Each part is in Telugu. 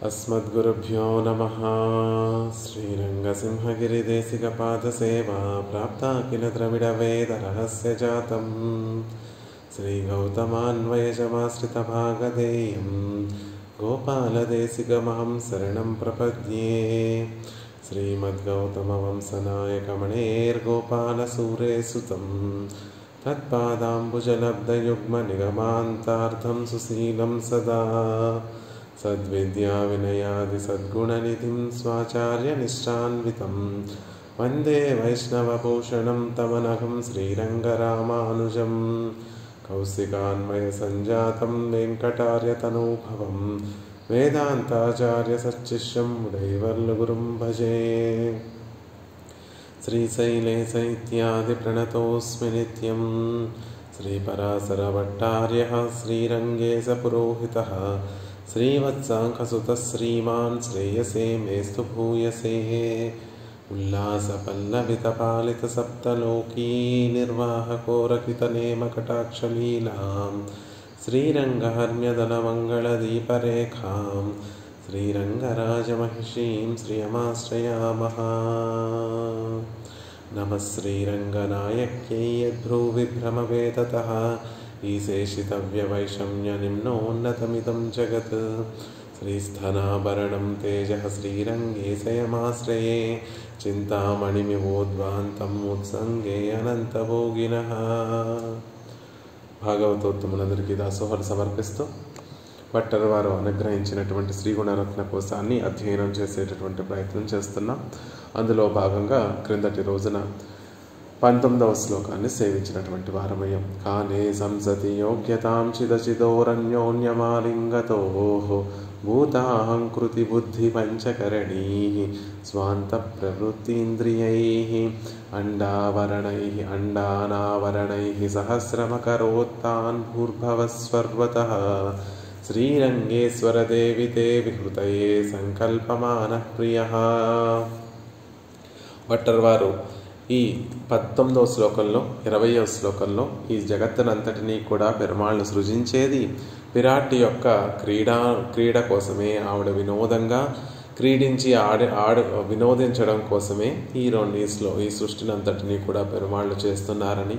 अस्मद्गुरुभ्यो नमः। श्रीरङ्गसिंहगिरिदेशिकपादसेवा प्राप्ता किल द्रविडवेदरहस्यजातं श्रीगौतमान्वयजमाश्रितभागधेयं गोपालदेशिकमहं शरणं प्रपद्ये। श्रीमद्गौतमवंशनायकमणेर्गोपालसूरेसुतं तत्पादाम्बुजलब्धयुग्मनिगमान्तार्थं सुशीलं सदा सद्विद्याविनयादिसद्गुणनिधिं स्वाचार्यनिष्ठान्वितं वन्दे वैष्णवभूषणं तमनघं श्रीरङ्गरामानुजं कौशिकान्वयसञ्जातं वेङ्कटार्यतनूभवं वेदान्ताचार्यसच्शिष्यं मुदैवर्लुगुरुं भजे। श्रीशैले सैत्यादिप्रणतोऽस्मि नित्यं श्रीपराशरभट्टार्यः श्रीरङ्गे स पुरोहितः श्रीवत्साङ्कसुतः श्रीमान् श्रेयसे मेस्तु भूयसे। उल्लासपल्लवितपालितसप्तलोकी निर्वाहकोरकितनेमकटाक्षलीलां श्रीरङ्गहर्म्यदलमङ्गलदीपरेखां श्रीरङ्गराजमहिषीं श्रियमाश्रयामः। नमः श्रीरङ्गनायक्यै यद्भ्रूविभ्रमवेदतः ईशेषितव्यवैषम्यनिम्नोन्नतमिदं जगत् श्रीस्थनाभरणं तेजः श्रीरङ्गे शयमाश्रये चिन्तामणिमिवोद्वान्तम् उत्सङ्गे अनन्तभोगिनः। భాగవతోత్తములందరికీ దాసోహలు సమర్పిస్తూ భట్టర్ వారు అనుగ్రహించినటువంటి శ్రీగుణరత్న కోశాన్ని అధ్యయనం చేసేటటువంటి ప్రయత్నం చేస్తున్నాం. అందులో భాగంగా క్రిందటి రోజున 19వ శ్లోకాన్ని సేవించినటువంటి వారమయ్యం. కానే సంసతి యోగ్యతాం చిదచిదోరన్యోన్యమాలింగతో భూతాహంకృతి బుద్ధి పంచకరణీ స్వాంత ప్రవృత్తింద్రియై అండానావరణై సహస్రమకరోత్తాన్ భూర్భవస్వర్వతః శ్రీరంగేశ్వరదేవి తే విహృతయే సంకల్పమానః ప్రియః. భట్టర్ వారు ఈ 19వ శ్లోకంలో 20వ శ్లోకంలో ఈ జగత్తునంతటినీ కూడా పెరుమాళ్ను సృజించేది విరాట్ యొక్క క్రీడ కోసమే, ఆవిడ వినోదంగా క్రీడించి వినోదించడం కోసమే ఈ సృష్టిని అంతటినీ కూడా పెరుమాళ్ళు చేస్తున్నారని,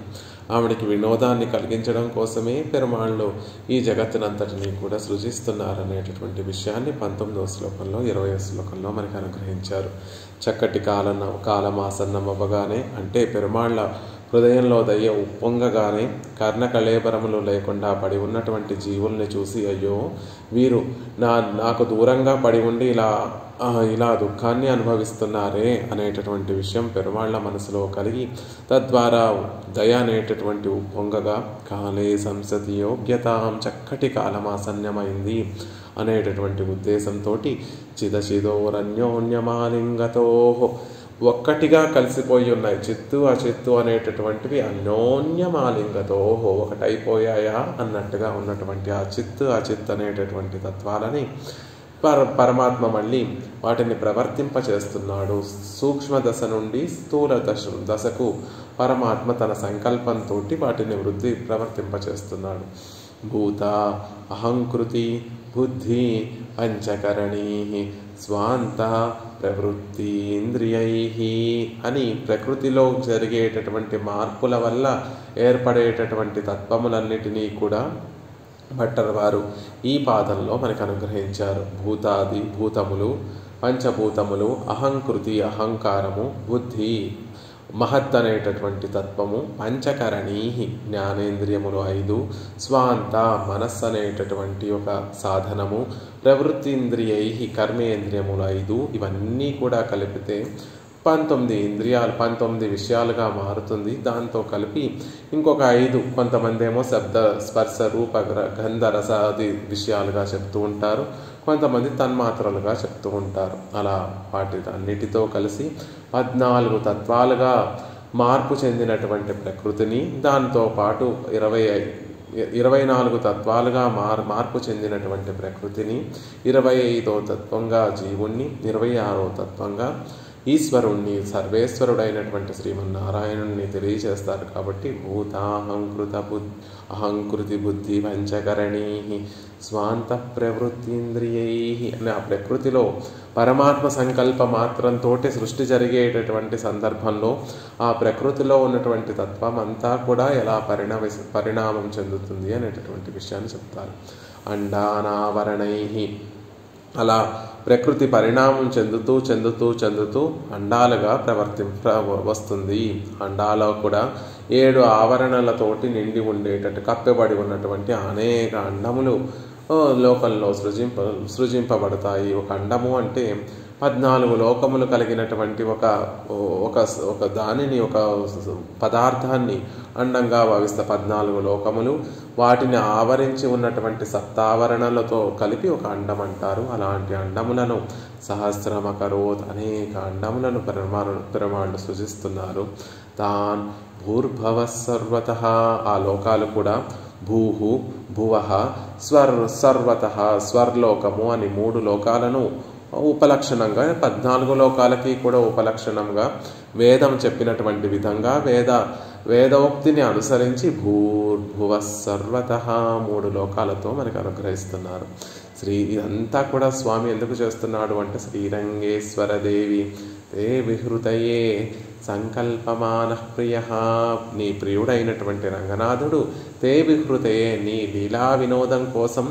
ఆవిడికి వినోదాన్ని కలిగించడం కోసమే పెరుమాళ్ళు ఈ జగత్తునంతటినీ కూడా సృజిస్తున్నారనేటటువంటి విషయాన్ని 19వ శ్లోకంలో 20వ శ్లోకంలో మనకు అనుగ్రహించారు. చక్కటి కాలమాసన్నం అవ్వగానే, అంటే పెరుమాళ్ళ హృదయంలో దయ్య ఉప్పొంగగానే కర్ణకళేబరములు లేకుండా పడి ఉన్నటువంటి జీవుల్ని చూసి, అయ్యో వీరు నాకు దూరంగా పడి ఉండి ఇలా దుఃఖాన్ని అనుభవిస్తున్నారే అనేటటువంటి విషయం పెరుమాళ్ల మనసులో కలిగి, తద్వారా దయ అనేటటువంటి ఉప్పొంగగా కాలే సంసతి యోగ్యతాం, చక్కటి కాలమాసన్యమైంది అనేటటువంటి ఉద్దేశంతో చిదచిదోరన్యోన్యమాలింగతో ఒక్కటిగా కలిసిపోయి ఉన్నాయి. చిత్తు అచిత్తు అనేటటువంటివి అన్యోన్యమాలింగతో ఒకటైపోయాయా అన్నట్టుగా ఉన్నటువంటి ఆ చిత్తు అచిత్తు అనేటటువంటి తత్వాలని పరమాత్మ మళ్ళీ వాటిని ప్రవర్తింపచేస్తున్నాడు. సూక్ష్మ దశ నుండి స్థూల దశకు పరమాత్మ తన సంకల్పంతో వాటిని ప్రవర్తింపచేస్తున్నాడు. భూత అహంకృతి బుద్ధి పంచకరణీ స్వాంత ప్రవృత్తి ఇంద్రియై అని ప్రకృతిలో జరిగేటటువంటి మార్పుల వల్ల ఏర్పడేటటువంటి తత్వములన్నిటినీ కూడా భట్టర్ వారు ఈ పాదంలో మనకు అనుగ్రహించారు. భూతములు, పంచభూతములు, అహంకృతి అహంకారము, బుద్ధి మహత్ అనేటటువంటి తత్వము, పంచకరణీ జ్ఞానేంద్రియములు 5, స్వాంత మనస్సు అనేటటువంటి ఒక సాధనము, ప్రవృత్తింద్రియై కర్మేంద్రియములు 5, ఇవన్నీ కూడా కలిపితే 19 ఇంద్రియాలు 19 విషయాలుగా మారుతుంది. దాంతో కలిపి ఇంకొక 5, కొంతమంది ఏమో శబ్ద స్పర్శ రూప గంధ రసాది విషయాలుగా చెప్తూ ఉంటారు, కొంతమంది తన్మాత్రలుగా చెప్తూ ఉంటారు. అలా వాటి అన్నిటితో కలిసి 14 తత్వాలుగా మార్పు చెందినటువంటి ప్రకృతిని, దాంతోపాటు 24 తత్వాలుగా మార్పు చెందినటువంటి ప్రకృతిని, 25వ తత్వంగా జీవుణ్ణి, 26వ తత్వంగా ఈశ్వరుణ్ణి, సర్వేశ్వరుడైనటువంటి శ్రీమన్నారాయణుణ్ణి తెలియజేస్తారు. కాబట్టి అహంకృతి బుద్ధి పంచకరణీ స్వాంత ప్రవృత్తింద్రియై అని ఆ ప్రకృతిలో పరమాత్మ సంకల్ప మాత్రంతో సృష్టి జరిగేటటువంటి సందర్భంలో ఆ ప్రకృతిలో ఉన్నటువంటి తత్వం అంతా కూడా ఎలా పరిణామం చెందుతుంది అనేటటువంటి విషయాన్ని చెప్తారు. అండానావరణై అలా ప్రకృతి పరిణామం చెందుతూ చెందుతూ చెందుతూ అండాలుగా వస్తుంది. అండాలో కూడా 7 ఆవరణలతోటి నిండి ఉండేటట్టు కప్పబడి ఉన్నటువంటి అనేక అండములు లోకంలో సృజింపబడతాయి. ఒక అండము అంటే 14 లోకములు కలిగినటువంటి ఒక దానిని, ఒక పదార్థాన్ని అండంగా భావిస్తే 14 లోకములు, వాటిని ఆవరించి ఉన్నటువంటి సప్తావరణలతో కలిపి ఒక అండం అంటారు. అలాంటి అండములను సహస్రమకరోత్, అనేక అండములను పెరుమాళ్ళు సృజిస్తున్నారు. తాన్ భూర్భవ సర్వతః, ఆ లోకాలు కూడా భూహు భువః సర్వతః, స్వర్లోకము అని 3 లోకాలను ఉపలక్షణంగా 14 లోకాలకి కూడా ఉపలక్షణంగా వేదం చెప్పినటువంటి విధంగా వేదోక్తిని అనుసరించి భూర్భువ సర్వతః 3 లోకాలతో మనకు అనుగ్రహిస్తున్నారు. ఇదంతా కూడా స్వామి ఎందుకు చేస్తున్నాడు అంటే శ్రీరంగేశ్వర దేవి తే విహృతయే సంకల్పమాన ప్రియ, నీ ప్రియుడైనటువంటి రంగనాథుడు తే విహృతయే, నీ లీలా వినోదం కోసం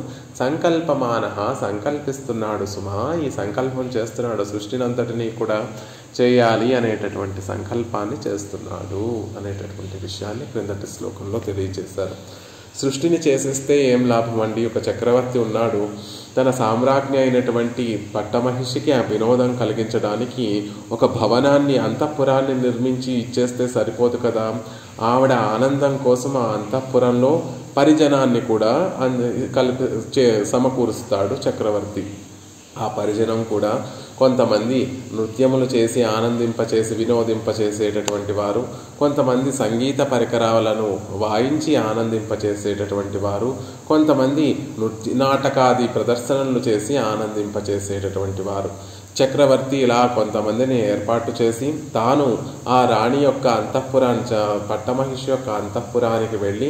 సంకల్పిస్తున్నాడు సుమా. ఈ సంకల్పం చేస్తున్నాడు, సృష్టినంతటినీ కూడా చేయాలి అనేటటువంటి సంకల్పాన్ని చేస్తున్నాడు అనేటటువంటి విషయాన్ని క్రిందటి శ్లోకంలో తెలియజేశారు. సృష్టిని చేసేస్తే ఏం లాభం అండి? ఒక చక్రవర్తి ఉన్నాడు, తన సామ్రాజ్ఞి అయినటువంటి పట్టమహిషికి ఆ వినోదం కలిగించడానికి ఒక భవనాన్ని, అంతఃపురాన్ని నిర్మించి ఇచ్చేస్తే సరిపోదు కదా. ఆవిడ ఆనందం కోసం ఆ అంతఃపురంలో పరిజనాన్ని కూడా సమకూరుస్తాడు చక్రవర్తి. ఆ పరిజనం కూడా కొంతమంది నృత్యములు చేసి వినోదింపచేసేటటువంటి వారు, కొంతమంది సంగీత పరికరాలను వాయించి ఆనందింపచేసేటటువంటి వారు, కొంతమంది నాటకాది ప్రదర్శనలు చేసి ఆనందింపచేసేటటువంటి వారు. చక్రవర్తి ఇలా కొంతమందిని ఏర్పాటు చేసి తాను ఆ రాణి యొక్క పట్టమహిషి యొక్క అంతఃపురానికి వెళ్ళి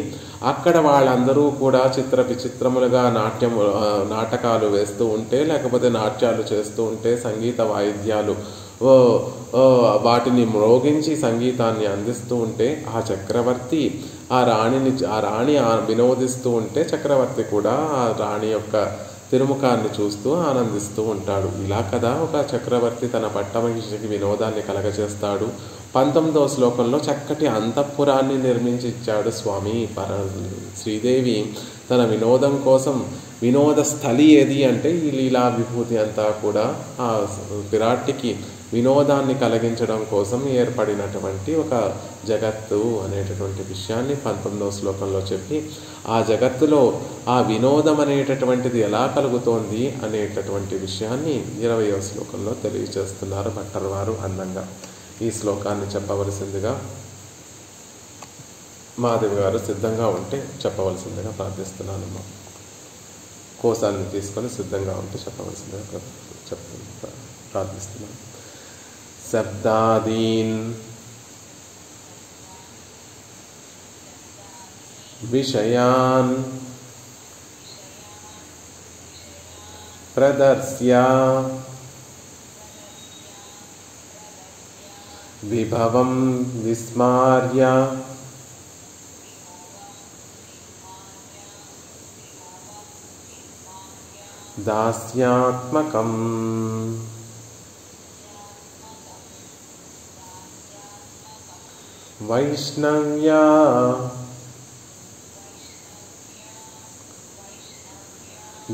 అక్కడ వాళ్ళందరూ కూడా విచిత్రములుగా నాటకాలు వేస్తూ ఉంటే, లేకపోతే నాట్యాలు చేస్తూ ఉంటే, సంగీత వాయిద్యాలు వాటిని మ్రోగించి సంగీతాన్ని అందిస్తూ ఉంటే ఆ చక్రవర్తి ఆ రాణి వినోదిస్తూ ఉంటే చక్రవర్తి కూడా ఆ రాణి యొక్క తిరుముఖాన్ని చూస్తూ ఆనందిస్తూ ఉంటాడు. ఇలా కదా ఒక చక్రవర్తి తన పట్టమహిషికి వినోదాన్ని కలగజేస్తాడు. 19వ శ్లోకంలో చక్కటి అంతఃపురాన్ని నిర్మించి ఇచ్చాడు స్వామి. శ్రీదేవి తన వినోదం కోసం వినోద స్థలి ఏది అంటే ఈ లీలా విభూతి అంతా కూడా ఆ విరాట్టికి వినోదాన్ని కలిగించడం కోసం ఏర్పడినటువంటి ఒక జగత్తు అనేటటువంటి విషయాన్ని 19వ శ్లోకంలో చెప్పి ఆ జగత్తులో ఆ వినోదం అనేటటువంటిది ఎలా కలుగుతోంది అనేటటువంటి విషయాన్ని 20వ శ్లోకంలో తెలియజేస్తున్నారు భట్టర్ వారు అందంగా. ఈ శ్లోకాన్ని చెప్పవలసిందిగా మాధవి గారు సిద్ధంగా ఉంటే చెప్పవలసిందిగా ప్రార్థిస్తున్నానమ్మా. కోశాన్ని తీసుకొని సిద్ధంగా ఉంటే చెప్పవలసిందిగా ప్రార్థిస్తున్నాను. శబ్దాదీన్ విషయాన్ ప్రదర్శ్య విభవం విస్మార్య దాస్యాత్మకం వైష్ణవ్యా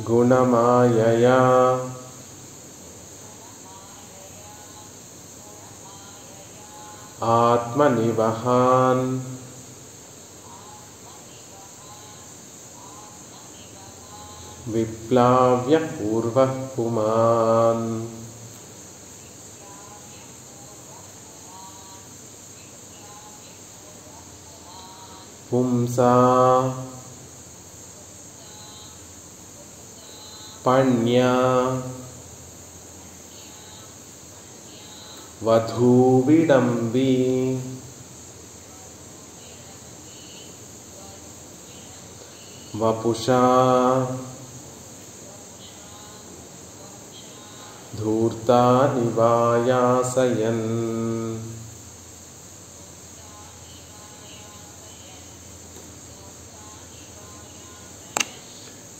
గుణమాయయా ఆత్మనివహాన్ విప్లావ్య పూర్వః పుమాన్ పుంసా పణ్యా వధూవిడంబి వపుషా ధూర్తా నివాయాసయన్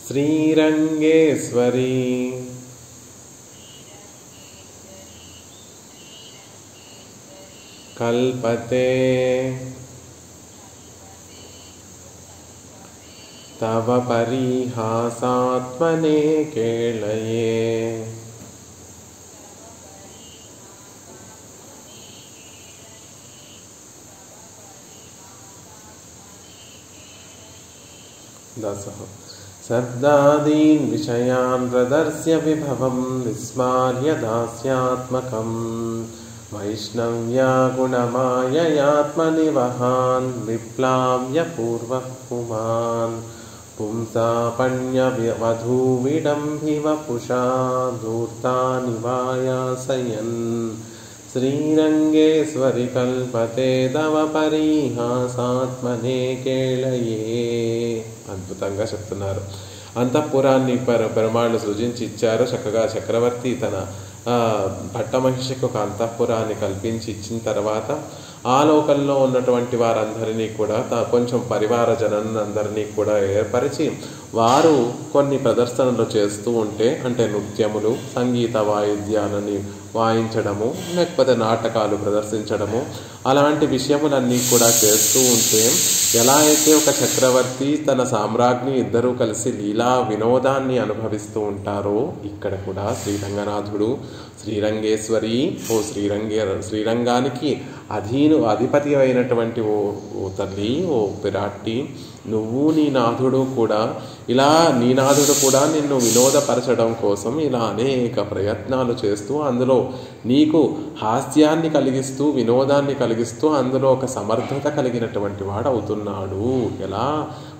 శ్రీరంగేశ్వరీ కల్పతే తవ పరిహాసాత్మనే కేళయే దశః శబ్దాదీన్ విషయాన్ ప్రదర్శ్య విభవం విస్మార్య దాస్యాత్మకం వైష్ణవ్యా గుణమాయయాత్మనివహాన్ విప్లావ్య పూర్వః పుమాన్ పుంసాపణ్య వధూవిడంభివ పుషా ధూర్తా నివాయాసయన్ శ్రీరంగేశ్వరి కల్పతే తవ పరిహాసాత్మనే కేళయే. అద్భుతంగా చెప్తున్నారు. అంతఃపురాన్ని పెరుమాళ్ళు సృజించి ఇచ్చారు. చక్కగా చక్రవర్తి తన పట్టమహిషికి ఒక అంతఃపురాన్ని కల్పించి ఇచ్చిన తర్వాత ఆ లోకంలో ఉన్నటువంటి వారందరినీ కూడా కొంచెం పరివార జనాన్ని కూడా ఏర్పరిచి వారు కొన్ని ప్రదర్శనలు చేస్తూ ఉంటే, అంటే నృత్యములు, సంగీత వాయిద్యాలని వాయించడము, లేకపోతే నాటకాలు ప్రదర్శించడము, అలాంటి విషయములన్నీ కూడా చేస్తూ ఉంటే, ఎలా అయితే ఒక చక్రవర్తి తన సామ్రాజ్ఞి ఇద్దరూ కలిసి లీలా వినోదాన్ని అనుభవిస్తూ ఉంటారో, ఇక్కడ కూడా శ్రీరంగనాథుడు శ్రీరంగేశ్వరి ఓ శ్రీరంగానికి అధిపతి అయినటువంటి ఓ తల్లి, ఓ పిరాట్టి, నువ్వు నీ నాథుడు కూడా నీ నాథుడు కూడా నిన్ను వినోదపరచడం కోసం ఇలా అనేక ప్రయత్నాలు చేస్తూ అందులో నీకు హాస్యాన్ని కలిగిస్తూ వినోదాన్ని కలిగిస్తూ అందులో ఒక సమర్థత కలిగినటువంటి వాడు అవుతున్నాడు. ఎలా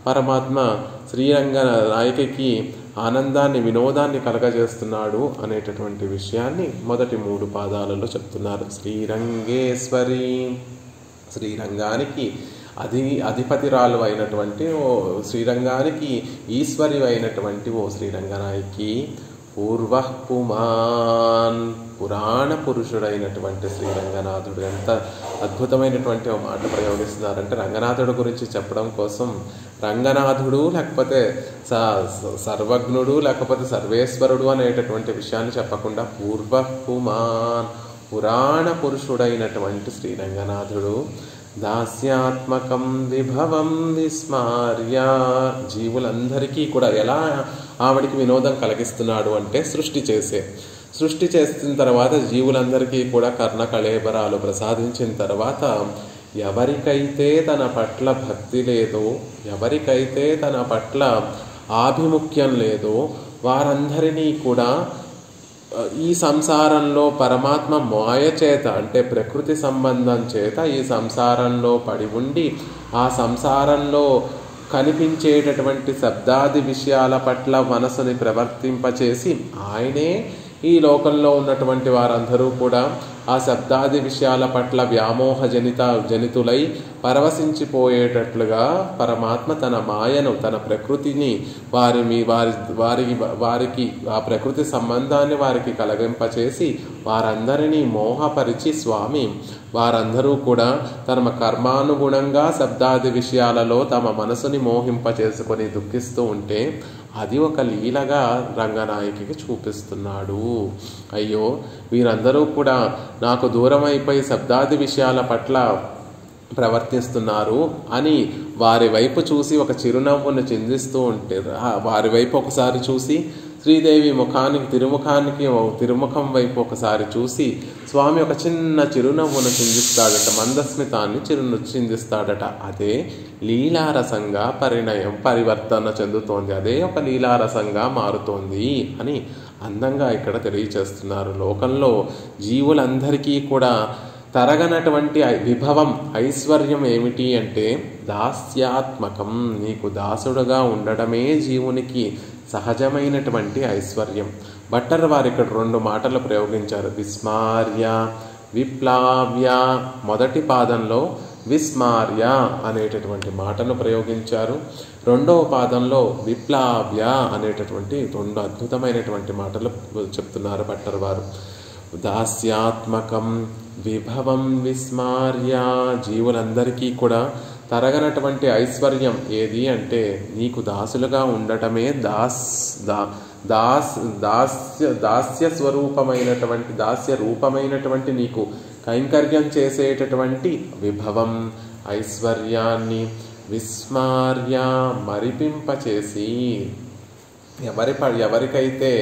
పరమాత్మ శ్రీరంగ నాయకికి ఆనందాన్ని వినోదాన్ని కలగజేస్తున్నాడు అనేటటువంటి విషయాన్ని మొదటి 3 పాదాలలో చెప్తున్నారు. శ్రీరంగేశ్వరి, శ్రీరంగానికి అధిపతిరాలు అయినటువంటి ఓ శ్రీరంగానికి ఈశ్వరి అయినటువంటి ఓ శ్రీరంగనాయకి, పూర్వః పుమాన్, పురాణ పురుషుడైనటువంటి శ్రీరంగనాథుడు. ఎంత అద్భుతమైనటువంటి ఒక మాట ప్రయోగిస్తున్నారంటే, రంగనాథుడు గురించి చెప్పడం కోసం రంగనాథుడు లేకపోతే సర్వజ్ఞుడు లేకపోతే సర్వేశ్వరుడు అనేటటువంటి విషయాన్ని చెప్పకుండా పూర్వః పుమాన్, పురాణ పురుషుడైనటువంటి శ్రీరంగనాథుడు దాస్యాత్మకం విభవం విస్మార్య, జీవులందరికీ కూడా ఎలా ఆవిడికి వినోదం కలిగిస్తున్నాడు అంటే సృష్టి చేసిన తర్వాత జీవులందరికీ కూడా కర్ణ కళేబరాలు ప్రసాదించిన తర్వాత ఎవరికైతే తన పట్ల భక్తి లేదో, ఎవరికైతే తన పట్ల ఆభిముఖ్యం లేదో వారందరినీ కూడా ఈ సంసారంలో పరమాత్మ మాయ చేత, అంటే ప్రకృతి సంబంధం చేత ఈ సంసారంలో పడి ఉండి ఆ సంసారంలో కనిపించేటటువంటి శబ్దాది విషయాల పట్ల మనసుని ప్రవర్తింపచేసి ఆయనే ఈ లోకంలో ఉన్నటువంటి వారందరూ కూడా ఆ శబ్దాది విషయాల పట్ల వ్యామోహ జనితులై పరవశించిపోయేటట్లుగా పరమాత్మ తన మాయను, తన ప్రకృతిని వారికి ఆ ప్రకృతి సంబంధాన్ని వారికి కలగింపచేసి వారందరినీ మోహపరిచి స్వామి వారందరూ కూడా తమ కర్మానుగుణంగా శబ్దాది విషయాలలో తమ మనసుని మోహింపచేసుకొని దుఃఖిస్తూ ఉంటే అది ఒక లీలగా రంగనాయకికి చూపిస్తున్నాడు. అయ్యో వీరందరూ కూడా నాకు దూరం అయిపోయి శబ్దాది విషయాల పట్ల ప్రవర్తిస్తున్నారు అని వారి వైపు చూసి ఒక చిరునవ్వును చిందిస్తూ ఉంటే, వారి వైపు ఒకసారి చూసి శ్రీదేవి తిరుముఖం వైపు ఒకసారి చూసి స్వామి ఒక చిన్న చిరునవ్వును చిందిస్తాడట, మందస్మితాన్ని చిందిస్తాడట. అదే లీలారసంగా పరివర్తన చెందుతోంది, అదే ఒక లీలారసంగా మారుతోంది అని అందంగా ఇక్కడ తెలియచేస్తున్నారు. లోకంలో జీవులందరికీ కూడా తరగనటువంటి విభవం, ఐశ్వర్యం ఏమిటి అంటే దాస్యాత్మకం, నీకు దాసుడుగా ఉండడమే జీవునికి సహజమైనటువంటి ఐశ్వర్యం. భట్టర్ వారు ఇక్కడ 2 మాటలు ప్రయోగించారు. విస్మార్య, విప్లావ్య మొదటి పాదంలో విస్మార్య అనేటటువంటి మాటను ప్రయోగించారు. రెండవ పాదంలో విప్లావ్య అనేటటువంటి రెండు అద్భుతమైనటువంటి మాటలు చెప్తున్నారు భట్టర్ వారు. దాస్యాత్మకం విభవం విస్మార్య, జీవులందరికీ కూడా తరగనటువంటి ఐశ్వర్యం ఏది అంటే నీకు దాసులుగా ఉండటమే దాస్య స్వరూపమైనటువంటి దాస్య రూపమైనటువంటి నీకు కైంకర్యం చేసేటటువంటి విభవం ఐశ్వర్యాన్ని విస్మార్య మరిపింపచేసి, ఎవరికైతే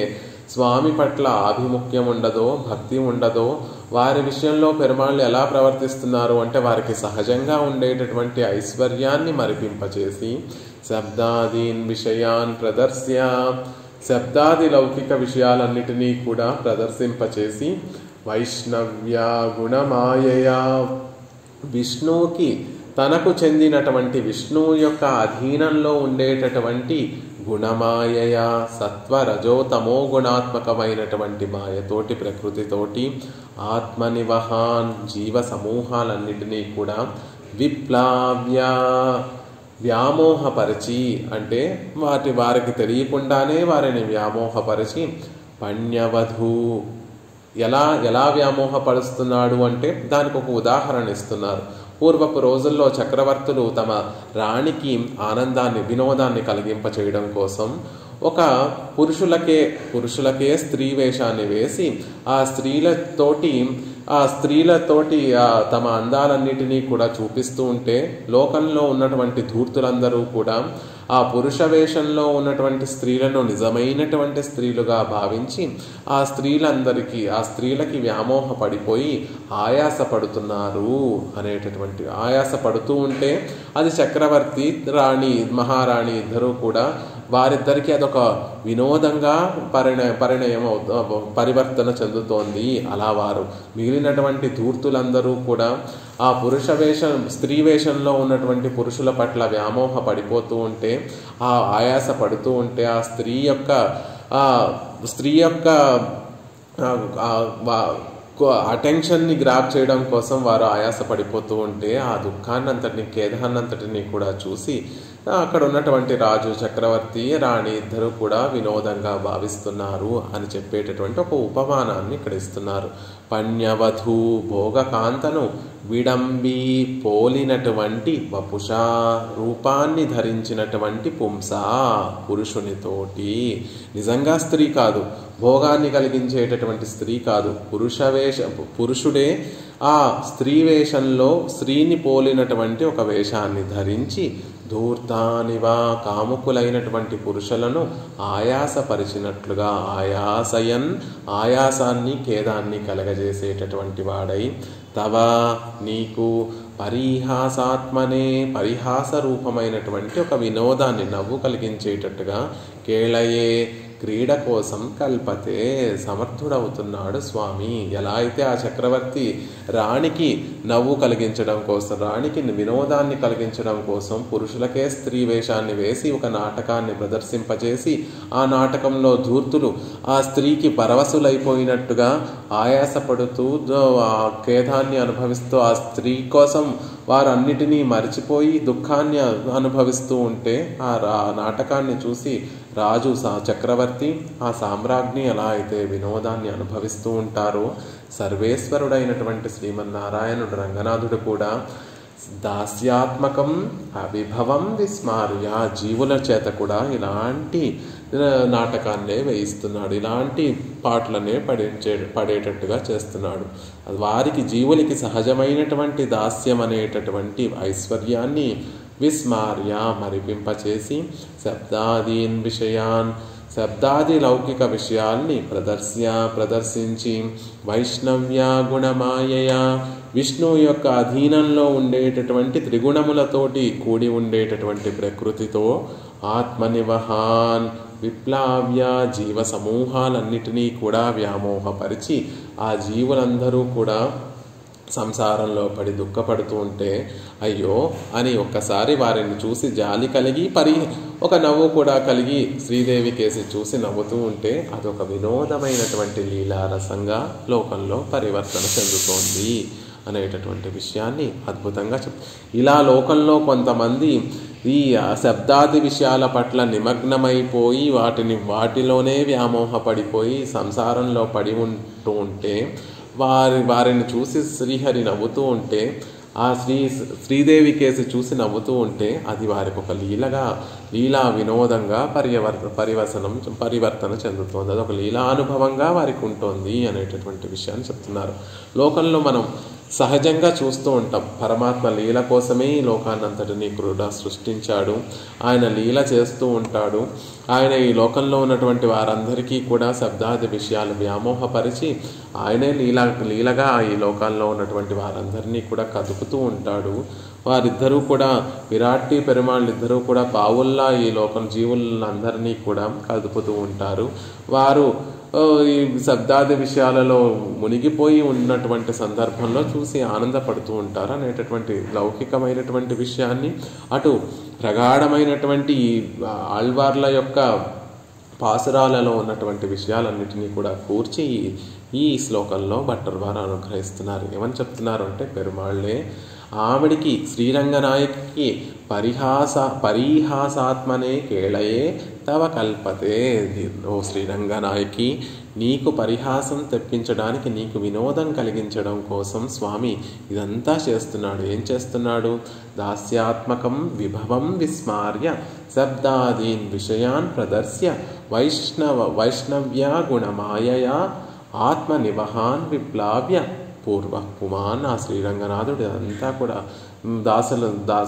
స్వామి పట్ల ఆభిముఖ్యం ఉండదో, భక్తి ఉండదో, వారి విషయంలో పెరుమాళ్ళు ఎలా ప్రవర్తిస్తున్నారు అంటే వారికి సహజంగా ఉండేటటువంటి ఐశ్వర్యాన్ని మరిపింపచేసి శబ్దాదీన్ విషయాన్ ప్రదర్శ్య, శబ్దాది లౌకిక విషయాలన్నిటినీ కూడా ప్రదర్శింపచేసి వైష్ణవ్య గుణమాయయా, విష్ణువుకి తనకు చెందినటువంటి విష్ణువు యొక్క అధీనంలో ఉండేటటువంటి గుణమాయయ సత్వరజోతమో గుణాత్మకమైనటువంటి మాయతోటి ప్రకృతితోటి ఆత్మనివహాన్ జీవ సమూహాలన్నిటినీ కూడా విప్లావ్య వ్యామోహపరిచి, అంటే వారికి తెలియకుండానే వారిని వ్యామోహపరిచి పణ్యవధు ఎలా వ్యామోహపరుస్తున్నాడు అంటే దానికి ఒక ఉదాహరణ ఇస్తున్నారు. పూర్వపు రోజుల్లో చక్రవర్తులు తమ రాణికి ఆనందాన్ని వినోదాన్ని కలిగింపచేయడం కోసం ఒక పురుషులకే స్త్రీ వేషాన్ని వేసి ఆ స్త్రీలతోటి తమ అందాలన్నిటినీ కూడా చూపిస్తూ ఉంటే లోకంలో ఉన్నటువంటి ధూర్తులందరూ కూడా ఆ పురుష వేషంలో ఉన్నటువంటి స్త్రీలను నిజమైనటువంటి స్త్రీలుగా భావించి ఆ స్త్రీలకి వ్యామోహ పడిపోయి ఆయాసపడుతున్నారు అనేటటువంటి ఆయాసపడుతూ ఉంటే అది చక్రవర్తి మహారాణి ఇద్దరూ కూడా వారిద్దరికీ అదొక వినోదంగా పరివర్తన చెందుతోంది. అలా వారు మిగిలినటువంటి ధూర్తులందరూ కూడా ఆ స్త్రీ వేషంలో ఉన్నటువంటి పురుషుల పట్ల వ్యామోహ పడిపోతూ ఉంటే, ఆ ఆయాస పడుతూ ఉంటే, ఆ స్త్రీ యొక్క అటెన్షన్ని గ్రాప్ చేయడం కోసం వారు ఆయాస పడిపోతూ ఉంటే ఆ దుఃఖాన్నంతటిని ఖేదాన్నంతటిని కూడా చూసి అక్కడ ఉన్నటువంటి రాజు చక్రవర్తి రాణి ఇద్దరు కూడా వినోదంగా భావిస్తున్నారు అని చెప్పేటటువంటి ఒక ఉపమానాన్ని ఇక్కడ ఇస్తున్నారు. పణ్యవధు భోగకాంతను విడంబి పోలినటువంటి వపుషా రూపాన్ని ధరించినటువంటి పుంస పురుషునితోటి, నిజంగా స్త్రీ కాదు, భోగాన్ని కలిగించేటటువంటి స్త్రీ కాదు, పురుషుడే ఆ స్త్రీ వేషంలో స్త్రీని పోలినటువంటి ఒక వేషాన్ని ధరించి ధూర్తానివా కాముకులైనటువంటి పురుషులను ఆయాసపరిచినట్లుగా ఆయాసాన్ని ఖేదాన్ని కలగజేసేటటువంటి వాడై తవ నీకు పరిహాసాత్మనే పరిహాస రూపమైనటువంటి ఒక వినోదాన్ని నవ్వు కలిగించేటట్టుగా కేళయే క్రీడ కోసం కల్పతే సమర్థుడవుతున్నాడు స్వామి. ఎలా అయితే ఆ చక్రవర్తి రాణికి నవ్వు కలిగించడం కోసం, రాణికి వినోదాన్ని కలిగించడం కోసం పురుషులకే స్త్రీ వేషాన్ని వేసి ఒక నాటకాన్ని ప్రదర్శింపజేసి ఆ నాటకంలో ధూర్తులు ఆ స్త్రీకి పరవశులైపోయినట్టుగా ఆయాసపడుతూ ఆ ఖేదాన్ని అనుభవిస్తూ ఆ స్త్రీ కోసం వారన్నిటినీ మరిచిపోయి దుఃఖాన్ని అనుభవిస్తూ ఉంటే ఆ నాటకాన్ని చూసి రాజు చక్రవర్తి ఆ సామ్రాజ్ఞి ఎలా అయితే వినోదాన్ని అనుభవిస్తూ ఉంటారో సర్వేశ్వరుడైనటువంటి శ్రీమన్నారాయణుడు రంగనాథుడు కూడా దాస్యాత్మకం అవిభవం విస్మార్య జీవుల చేత కూడా ఇలాంటి నాటకాన్నే వేయిస్తున్నాడు, ఇలాంటి పాటలనే పడేటట్టుగా చేస్తున్నాడు. వారికి జీవులకి సహజమైనటువంటి దాస్యం అనేటటువంటి ఐశ్వర్యాన్ని విస్మార్య మరిపింపచేసి శబ్దాదీన్ విషయాన్ శబ్దాది లౌకిక విషయాల్ని ప్రదర్శించి వైష్ణవ్య గుణమాయయ విష్ణువు యొక్క అధీనంలో ఉండేటటువంటి త్రిగుణములతోటి కూడి ఉండేటటువంటి ప్రకృతితో ఆత్మనివహాన్ విప్లావ్య జీవ సమూహాలన్నిటినీ కూడా వ్యామోహపరిచి ఆ జీవులందరూ కూడా సంసారంలో పడి దుఃఖపడుతూ ఉంటే అయ్యో అని ఒక్కసారి వారిని చూసి జాలి కలిగి ఒక నవ్వు కూడా కలిగి శ్రీదేవి కేసి చూసి నవ్వుతూ ఉంటే అదొక వినోదమైనటువంటి లీలారసంగా లోకంలో పరివర్తన చెందుతోంది అనేటటువంటి విషయాన్ని అద్భుతంగా ఇలా లోకంలో కొంతమంది ఈ శబ్దాది విషయాల పట్ల నిమగ్నమైపోయి వాటిలోనే వ్యామోహపడిపోయి సంసారంలో పడి ఉంటూ ఉంటే వారిని చూసి శ్రీహరి నవ్వుతూ ఉంటే ఆ శ్రీదేవి కేసి చూసి నవ్వుతూ ఉంటే అది వారికి ఒక లీలా వినోదంగా పరివర్తన చెందుతోంది. అదొక లీలానుభవంగా వారికి ఉంటుంది అనేటటువంటి విషయాన్ని చెప్తున్నారు. లోకంలో మనం సహజంగా చూస్తూ ఉంటాం. పరమాత్మ లీల కోసమే ఈ లోకాన్నంతటినీ కూడా సృష్టించాడు. ఆయన లీల చేస్తూ ఉంటాడు. ఆయన ఈ లోకంలో ఉన్నటువంటి వారందరికీ కూడా శబ్దాది విషయాలు వ్యామోహపరిచి ఆయనే లీలగా ఈ లోకాల్లో ఉన్నటువంటి వారందరినీ కూడా కదుపుతూ ఉంటాడు. వారిద్దరూ కూడా విరాట్టి పెరుమాళ్ళు ఇద్దరూ కూడా బావుల్లా ఈ లోకం జీవులందరినీ కూడా కదుపుతూ ఉంటారు. వారు ఈ శబ్దాది విషయాలలో మునిగిపోయి ఉన్నటువంటి సందర్భంలో చూసి ఆనందపడుతూ ఉంటారు అనేటటువంటి లౌకికమైనటువంటి విషయాన్ని అటు ప్రగాఢమైనటువంటి ఈ ఆళ్వార్ల యొక్క పాసురాలలో ఉన్నటువంటి విషయాలన్నిటినీ కూడా కూర్చి ఈ శ్లోకంలో భట్టర్ వారు అనుగ్రహిస్తున్నారు. ఏమని చెప్తున్నారు అంటే పెరుమాళ్ళే ఆవిడికి శ్రీరంగనాయకి పరిహాసాత్మనే కేళయే తవ కల్పతే. ఓ శ్రీరంగనాయకి నీకు పరిహాసం తెప్పించడానికి నీకు వినోదం కలిగించడం కోసం స్వామి ఇదంతా చేస్తున్నాడు. ఏం చేస్తున్నాడు? దాస్యాత్మకం విభవం విస్మార్య శబ్దాదీన్ విషయాన్ ప్రదర్శ్య వైష్ణవ్యా గుణమాయయా ఆత్మనివహాన్ విప్లావ్య పుమాన్. ఆ శ్రీరంగనాథుడు అంతా కూడా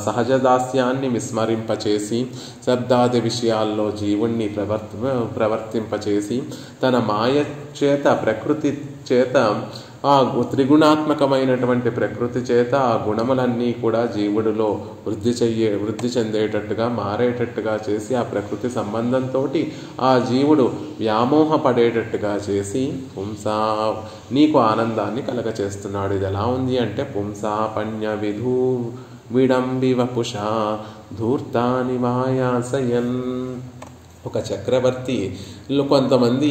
సహజ దాస్యాన్ని విస్మరింపచేసి శబ్దాది విషయాల్లో జీవుణ్ణి ప్రవర్తింపచేసి తన మాయ చేత ప్రకృతి చేత ఆ త్రిగుణాత్మకమైనటువంటి ప్రకృతి చేత ఆ గుణములన్నీ కూడా జీవుడిలో వృద్ధి చెందేటట్టుగా మారేటట్టుగా చేసి ఆ ప్రకృతి సంబంధంతో ఆ జీవుడు వ్యామోహపడేటట్టుగా చేసి నీకు ఆనందాన్ని కలగచేస్తున్నాడు. ఇది ఎలా ఉంది అంటే పుంసాపణ్య విధూ విడంబివ పుషా ధూర్తాని వాయాసయన్. ఒక చక్రవర్తి కొంతమంది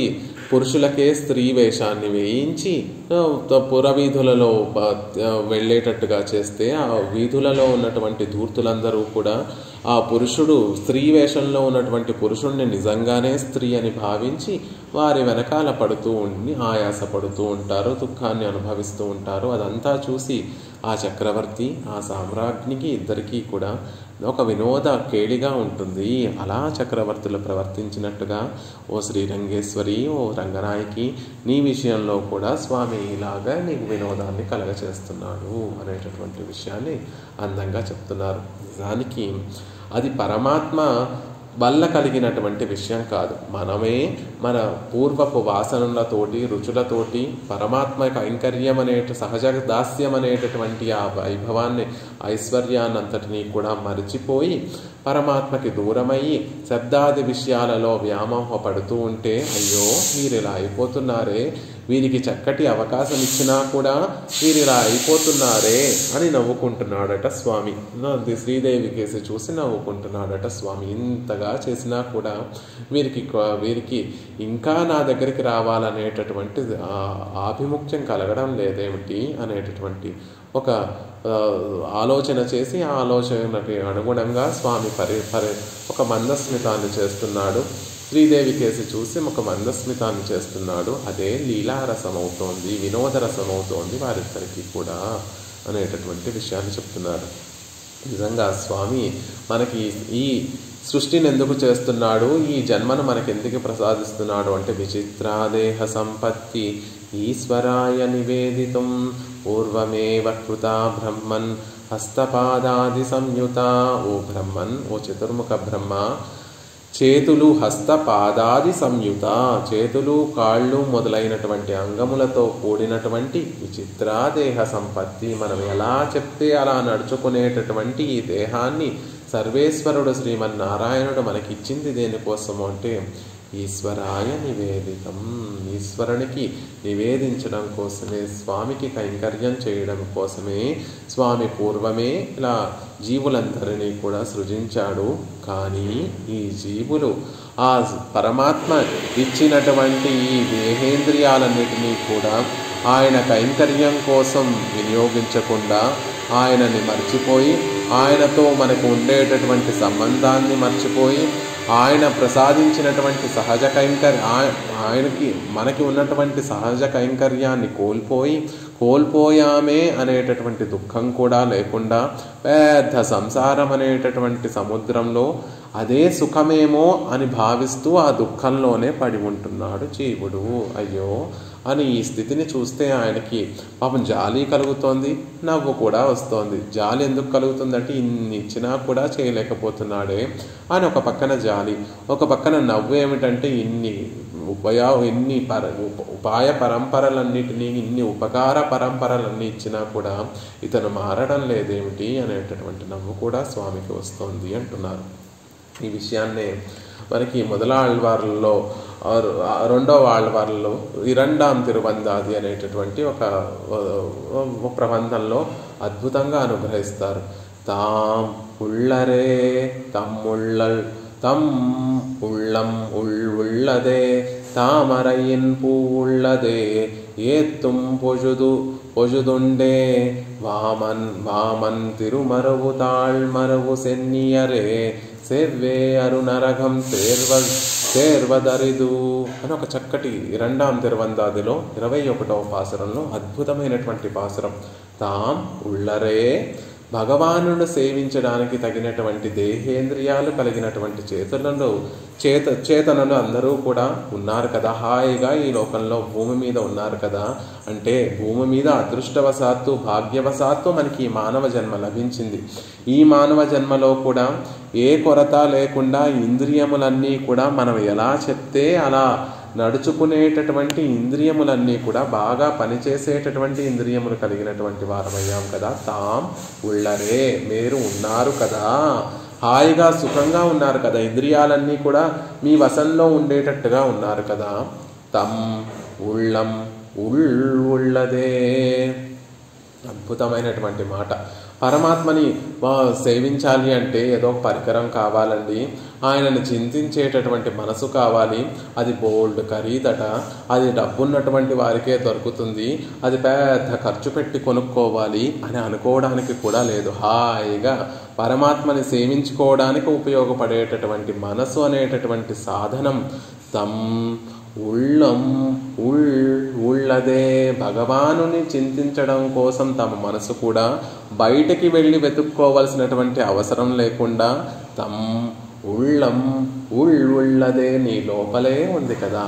పురుషులకే స్త్రీ వేషాన్ని వేయించి పురవీధులలో వెళ్ళేటట్టుగా చేస్తే ఆ వీధులలో ఉన్నటువంటి ధూర్తులందరూ కూడా ఆ పురుషుడు స్త్రీ వేషంలో ఉన్నటువంటి పురుషుణ్ణి నిజంగానే స్త్రీ అని భావించి వారి వెనకాల పడుతూ ఉండి ఆయాసపడుతూ ఉంటారు, దుఃఖాన్ని అనుభవిస్తూ ఉంటారు. అదంతా చూసి ఆ చక్రవర్తి ఆ సామ్రాజ్ఞికి ఇద్దరికీ కూడా ఒక వినోద కేళిగా ఉంటుంది. అలా చక్రవర్తులు ప్రవర్తించినట్టుగా ఓ శ్రీరంగేశ్వరి, ఓ రంగనాయకి నీ విషయంలో కూడా స్వామి ఇలాగా నీకు వినోదాన్ని కలగచేస్తున్నాడు అనేటటువంటి విషయాన్ని అందంగా చెప్తున్నారు. నిజానికి అది పరమాత్మ వల్ల కలిగినటువంటి విషయం కాదు. మనమే మన పూర్వపు వాసనలతోటి రుచులతోటి పరమాత్మ కైంకర్యం సహజ దాస్యం అనేటటువంటి ఆ వైభవాన్ని ఐశ్వర్యాన్నంతటినీ కూడా మరిచిపోయి పరమాత్మకి దూరమయ్యి శబ్దాది విషయాలలో వ్యామోహపడుతూ ఉంటే అయ్యో వీరు ఇలా అయిపోతున్నారే, వీరికి చక్కటి అవకాశం ఇచ్చినా కూడా వీరు ఇలా అయిపోతున్నారే అని నవ్వుకుంటున్నాడట స్వామి. శ్రీదేవి కేసి చూసి నవ్వుకుంటున్నాడట స్వామి. ఇంతగా చేసినా కూడా వీరికి ఇంకా నా దగ్గరికి రావాలనేటటువంటి ఆభిముఖ్యం కలగడం లేదేమిటి అనేటటువంటి ఒక ఆలోచన చేసి ఆ ఆలోచనకి అనుగుణంగా స్వామి ఒక మందస్మితాన్ని చేస్తున్నాడు. శ్రీదేవి కేసి చూసి ఒక మందస్మితాన్ని చేస్తున్నాడు. అదే లీలారసం అవుతోంది, వినోదరసం అవుతోంది వారిద్దరికీ కూడా అనేటటువంటి విషయాన్ని చెప్తున్నారు. నిజంగా స్వామి మనకి ఈ సృష్టిని ఎందుకు చేస్తున్నాడు, ఈ జన్మను మనకి ఎందుకు ప్రసాదిస్తున్నాడు అంటే విచిత్రాదేహ సంపత్తి ఈశ్వరాయ నివేదితం పూర్వమేవ కృతా బ్రహ్మన్ హస్తపాదాది సంయుత. ఓ బ్రహ్మన్, ఓ చతుర్ముఖ బ్రహ్మ, చేతులు హస్తపాదాది సంయుత, చేతులు కాళ్ళు మొదలైనటువంటి అంగములతో కూడినటువంటి విచిత్రాదేహ సంపత్తి, మనం ఎలా చెప్తే అలా నడుచుకునేటటువంటి ఈ దేహాన్ని సర్వేశ్వరుడు శ్రీమన్నారాయణుడు మనకిచ్చింది దేనికోసము అంటే ఈశ్వరాయ నివేదితం. ఈశ్వరునికి నివేదించడం కోసమే, స్వామికి కైంకర్యం చేయడం కోసమే స్వామి పూర్వమే ఇలా జీవులందరినీ కూడా సృజించాడు. కానీ ఈ జీవులు ఆ పరమాత్మ ఇచ్చినటువంటి ఈ దేహేంద్రియాలన్నిటినీ కూడా ఆయన కైంకర్యం కోసం వినియోగించకుండా ఆయనని మర్చిపోయి, ఆయనతో మనకు ఉండేటటువంటి సంబంధాన్ని మర్చిపోయి, ఆయన ప్రసాదించినటువంటి సహజ మనకి ఉన్నటువంటి సహజ కైంకర్యాన్ని కోల్పోయామే అనేటటువంటి దుఃఖం కూడా లేకుండా పెద్ద సంసారం అనేటటువంటి సముద్రంలో అదే సుఖమేమో అని భావిస్తూ ఆ దుఃఖంలోనే పడి ఉంటున్నాడు జీవుడు. అయ్యో అని ఈ స్థితిని చూస్తే ఆయనకి పాపం జాలి కలుగుతోంది, నవ్వు కూడా వస్తోంది. జాలి ఎందుకు కలుగుతుందంటే ఇన్ని ఇచ్చినా కూడా చేయలేకపోతున్నాడే అని ఒక పక్కన జాలి, ఒక పక్కన నవ్వు ఏమిటంటే ఇన్ని ఉపాయ పరంపరలన్నిటినీ, ఇన్ని ఉపకార పరంపరలన్నీ ఇచ్చినా కూడా ఇతను మారడం లేదేమిటి అనేటటువంటి నవ్వు కూడా స్వామికి వస్తోంది అంటున్నారు. ఈ విషయాన్నే మనకి మొదల ఆళ్వార్లలో రెండవ ఆళ్వార్లలో ఇరండాం తిరువందాది అనేటటువంటి ఒక ప్రబంధంలో అద్భుతంగా అనుగ్రహిస్తారు. తాం ఉళ్ళరే తమ్ముళ్ళల్ தம் உள்ளம் உள்ளதே தாமரையின் பூ உள்ளதே ஏத்தும் பொழுதுண்டே வாமன் திருமரவு தாழ்மரவு சென்னியరే సేవ్వే అరుణరగం సేర్వదరిదు అని ఒక చక్కటి రెండాం తిరువందాదిలో 21వ పాసురంలో అద్భుతమైనటువంటి పాసురం. తాం ఉళ్ళరే, భగవానును సేవించడానికి తగినటువంటి దేహేంద్రియాలు కలిగినటువంటి చేతనలు అందరూ కూడా ఉన్నారు కదా, హాయిగా ఈ లోకంలో భూమి మీద ఉన్నారు కదా. అంటే భూమి మీద అదృష్టవశాత్తు భాగ్యవశాత్తు మనకి ఈ మానవ జన్మ లభించింది. ఈ మానవ జన్మలో కూడా ఏ కొరత లేకుండా ఇంద్రియములన్నీ కూడా మనం ఎలా చెప్తే అలా నడుచుకునేటటువంటి ఇంద్రియములన్నీ కూడా బాగా పనిచేసేటటువంటి ఇంద్రియములు కలిగినటువంటి వారమయ్యాం కదా. తాం ఉళ్ళరే, మీరు ఉన్నారు కదా, హాయిగా సుఖంగా ఉన్నారు కదా, ఇంద్రియాలన్నీ కూడా మీ వశంలో ఉండేటట్టుగా ఉన్నారు కదా. తం ఉళ్ళం ఉళ్ళదే, అద్భుతమైనటువంటి మాట. పరమాత్మని సేవించాలి అంటే ఏదో ఒక పరికరం కావాలండి, ఆయనను చింతించేటటువంటి మనసు కావాలి. అది బోల్డ్ ఖరీదట, అది డబ్బున్నటువంటి వారికే దొరుకుతుంది, అది పెద్ద ఖర్చు పెట్టి కొనుక్కోవాలి అని అనుకోవడానికి కూడా లేదు. హాయిగా పరమాత్మని సేవించుకోవడానికి ఉపయోగపడేటటువంటి మనసు అనేటటువంటి సాధనం తం ఉళ్ళం ఉళ్ళదే, భగవానుని చింతించడం కోసం తమ మనసు కూడా బయటికి వెళ్ళి వెతుక్కోవలసినటువంటి అవసరం లేకుండా తం ఉళ్ళం ఉళ్ళదే, నీ లోపలే ఉంది కదా.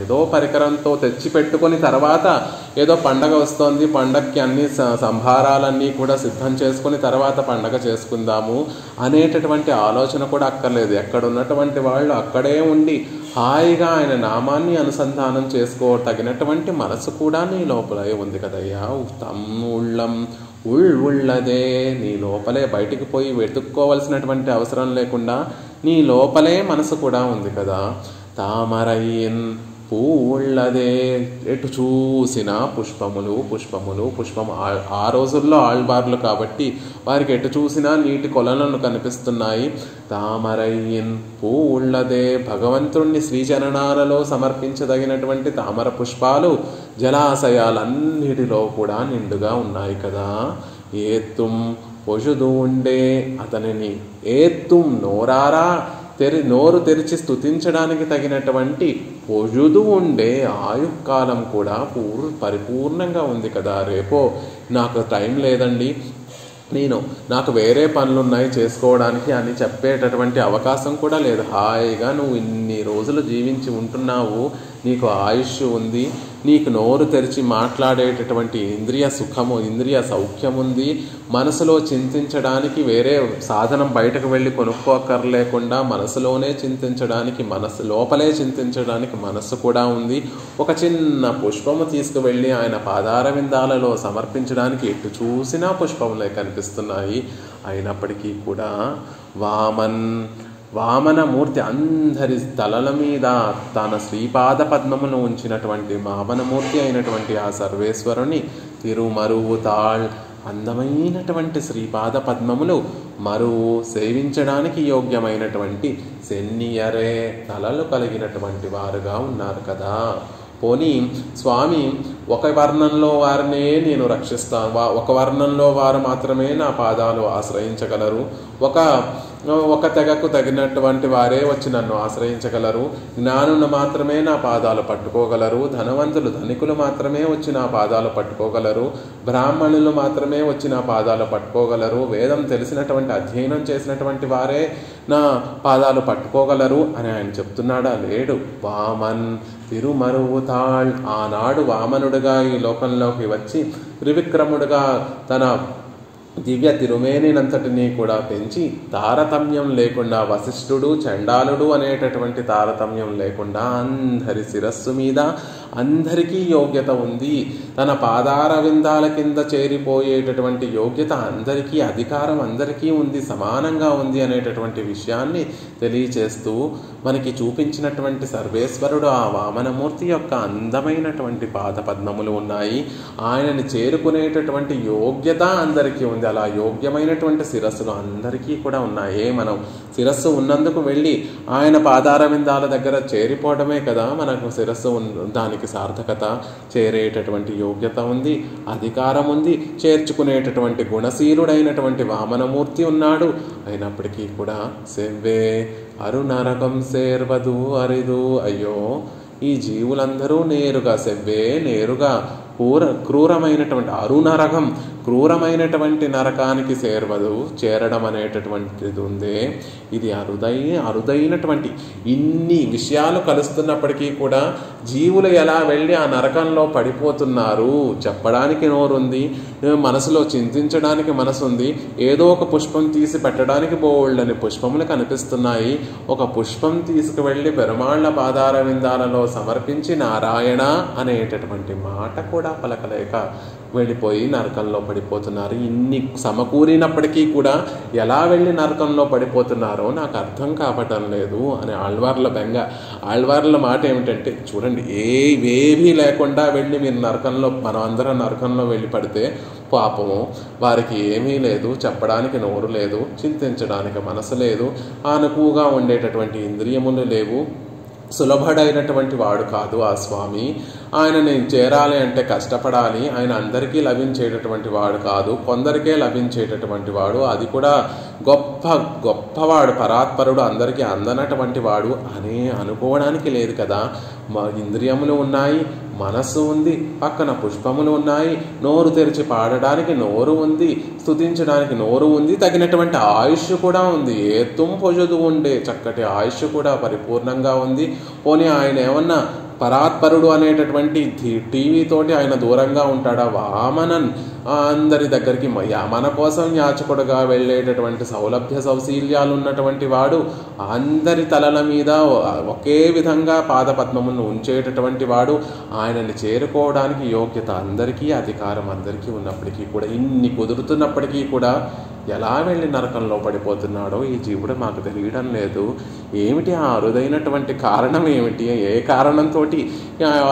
ఏదో పరికరంతో తెచ్చి పెట్టుకొని తర్వాత ఏదో పండగ వస్తోంది, పండగకి అన్ని సంభారాలన్నీ కూడా సిద్ధం చేసుకుని తర్వాత పండగ చేసుకుందాము అనేటటువంటి ఆలోచన కూడా అక్కర్లేదు. ఎక్కడున్నటువంటి వాళ్ళు అక్కడే ఉండి హాయిగా ఆయన నామాన్ని అనుసంధానం తగినటువంటి మనసు కూడా నీ లోపలే ఉంది కదయ్యా. తమ్ ఉళ్ళం ఉళ్ళదే, నీ లోపలే, బయటికి పోయి వెతుక్కోవలసినటువంటి అవసరం లేకుండా నీ లోపలే మనసు కూడా ఉంది కదా. తామరయ్యన్ పూళ్ళదే, ఎటు చూసినా పుష్పములు. ఆ రోజుల్లో ఆళ్వార్లు కాబట్టి వారికి ఎటు చూసినా నీటి కొలలను కనిపిస్తున్నాయి. తామరయ్యన్ పూళ్ళదే, భగవంతుణ్ణి శ్రీచరణాలలో సమర్పించదగినటువంటి తామర పుష్పాలు జలాశయాలన్నిటిలో కూడా నిండుగా ఉన్నాయి కదా. ఏత్తుం పొజుదు ఉండే, అతనిని ఏత్తుం నోరారా నోరు తెరిచి స్తుతించడానికి తగినటువంటి పొజుదు ఉండే ఆయుకాలం కూడా పరిపూర్ణంగా ఉంది కదా. రేపో నాకు టైం లేదండి, నాకు వేరే పనులున్నాయి చేసుకోవడానికి అని చెప్పేటటువంటి అవకాశం కూడా లేదు. హాయిగా నువ్వు ఇన్ని రోజులు జీవించి ఉంటున్నావు, నీకు ఆయుష్ ఉంది, నీకు నోరు తెరిచి మాట్లాడేటటువంటి ఇంద్రియ సుఖము, ఇంద్రియ సౌఖ్యం ఉంది, మనసులో చింతించడానికి వేరే సాధనం బయటకు వెళ్ళి కొనుక్కోకర్లేకుండా మనసులోనే చింతించడానికి, మనసు లోపలే చింతించడానికి మనసు కూడా ఉంది. ఒక చిన్న పుష్పము తీసుకువెళ్ళి ఆయన పాదార విందాలలో సమర్పించడానికి ఎటు చూసినా పుష్పములే కనిపిస్తున్నాయి. అయినప్పటికీ కూడా వామనమూర్తి అందరి తలల మీద తన శ్రీపాద పద్మమును ఉంచినటువంటి వామనమూర్తి అయినటువంటి ఆ సర్వేశ్వరుని తిరుమరువుతాళ్ అందమైనటువంటి శ్రీపాద పద్మములు మరువు సేవించడానికి యోగ్యమైనటువంటి సెన్నియరే తలలు కలిగినటువంటి వారుగా ఉన్నారు కదా. పోనీ స్వామి ఒక వర్ణంలో వారినే నేను రక్షిస్తాను, ఒక వర్ణంలో వారు మాత్రమే నా పాదాలు ఆశ్రయించగలరు, ఒక తెగకు తగినటువంటి వారే వచ్చి నన్ను ఆశ్రయించగలరు, జ్ఞానులు మాత్రమే నా పాదాలు పట్టుకోగలరు, ధనవంతులు ధనికులు మాత్రమే వచ్చి నా పాదాలు పట్టుకోగలరు, బ్రాహ్మణులు మాత్రమే వచ్చి నా పాదాలు పట్టుకోగలరు, వేదం తెలిసినటువంటి అధ్యయనం చేసినటువంటి వారే నా పాదాలు పట్టుకోగలరు అని ఆయన చెప్తున్నాడా? లేడు. వామన్ తిరుమరువుతాళ్ ఆనాడు వామనుడిగా ఈ లోకంలోకి వచ్చి త్రివిక్రముడిగా తన దివ్య తిరుమేనినంతటినీ కూడా పెంచి తారతమ్యం లేకుండా వశిష్ఠుడు చండాలుడు అనేటటువంటి తారతమ్యం లేకుండా అందరి శిరస్సు మీద అందరికీ యోగ్యత ఉంది, తన పాదార విందాల కింద చేరిపోయేటటువంటి యోగ్యత అందరికీ, అధికారం అందరికీ ఉంది, సమానంగా ఉంది అనేటటువంటి విషయాన్ని తెలియచేస్తూ మనకి చూపించినటువంటి సర్వేశ్వరుడు ఆ వామనమూర్తి యొక్క అందమైనటువంటి పాదపద్మములు ఉన్నాయి. ఆయనని చేరుకునేటటువంటి యోగ్యత అందరికీ ఉంది. అలా యోగ్యమైనటువంటి శిరస్సులు అందరికీ కూడా ఉన్నాయి. మనం శిరస్సు ఉన్నందుకు వెళ్ళి ఆయన పాదార విందాల దగ్గర చేరిపోవడమే కదా మనకు శిరస్సు దానికి సార్థకత. చేరేటటువంటి యోగ్యత ఉంది, అధికారం ఉంది, చేర్చుకునేటటువంటి గుణశీలుడైనటువంటి వామనమూర్తి ఉన్నాడు. అయినప్పటికీ కూడా సెవ్వే అరునరకం సేర్వదు అరిదు. అయ్యో, ఈ జీవులందరూ నేరుగా సెవ్వే నేరుగా క్రూరమైనటువంటి అరునరకం క్రూరమైనటువంటి నరకానికి చేరడం అనేటటువంటిది ఉందే, ఇది అరుదైనటువంటి ఇన్ని విషయాలు కలుస్తున్నప్పటికీ కూడా జీవులు ఎలా వెళ్ళి ఆ నరకంలో పడిపోతున్నారు చెప్పడానికి నోరుంది, మనసులో చింతించడానికి మనసుంది. ఏదో ఒక పుష్పం తీసి పెట్టడానికి బోళ్ళని పుష్పములు కనిపిస్తున్నాయి. ఒక పుష్పం తీసుకువెళ్ళి పెరుమాళ్ల పాదార విందాలలో సమర్పించి నారాయణ అనేటటువంటి మాట కూడా పలకలేక వెళ్ళిపోయి నరకంలో పడిపోతున్నారు. ఇన్ని సమకూరినప్పటికీ కూడా ఎలా వెళ్ళి నరకంలో పడిపోతున్నారో నాకు అర్థం కావటం లేదు అని ఆళ్వార్ల బెంగ. ఆళ్వార్ల మాట ఏమిటంటే, చూడండి, ఏవేవీ లేకుండా వెళ్ళి మీరు నరకంలో, మనం అందరం నరకంలో వెళ్ళి పడితే పాపము వారికి ఏమీ లేదు, చెప్పడానికి నోరు లేదు, చింతించడానికి మనసు లేదు, అనుకువగా ఉండేటటువంటి ఇంద్రియములు లేవు, సులభుడైనటువంటి వాడు కాదు ఆ స్వామి. ఆయన నేను చేరాలి అంటే కష్టపడాలి. ఆయన అందరికీ లభించేటటువంటి వాడు కాదు, కొందరికే లభించేటటువంటి వాడు, అది కూడా గొప్పవాడు, పరాత్పరుడు, అందరికీ అందనటువంటి వాడు అని అనుకోవడానికి లేదు కదా. ఇంద్రియములు ఉన్నాయి, మనస్సు ఉంది, పక్కన పుష్పములు ఉన్నాయి, నోరు తెరిచి పాడడానికి నోరు ఉంది, స్తుతించడానికి నోరు ఉంది, తగినటువంటి ఆయుష్ కూడా ఉంది, ఏతుం పొజదు ఉండే చక్కటి ఆయుష్ కూడా పరిపూర్ణంగా ఉంది. పోనీ ఆయన ఏమన్నా పరాత్పరుడు అనేటటువంటి టీవీతోటి ఆయన దూరంగా ఉంటాడా? వామనన్ అందరి దగ్గరికి మన కోసం యాచకుడుగా వెళ్ళేటటువంటి సౌలభ్య సౌశీల్యాలు ఉన్నటువంటి వాడు, అందరి తలల మీద ఒకే విధంగా పాదపద్మమును ఉంచేటటువంటి వాడు, ఆయనని చేరుకోవడానికి యోగ్యత అందరికీ, అధికారం అందరికీ ఉన్నప్పటికీ కూడా, ఇన్ని కుదురుతున్నప్పటికీ కూడా ఎలా వెళ్ళి నరకంలో పడిపోతున్నాడో ఈ జీవుడు మాకు తెలియడం లేదు. ఏమిటి ఆ అరుదైనటువంటి కారణం ఏమిటి? ఏ కారణంతో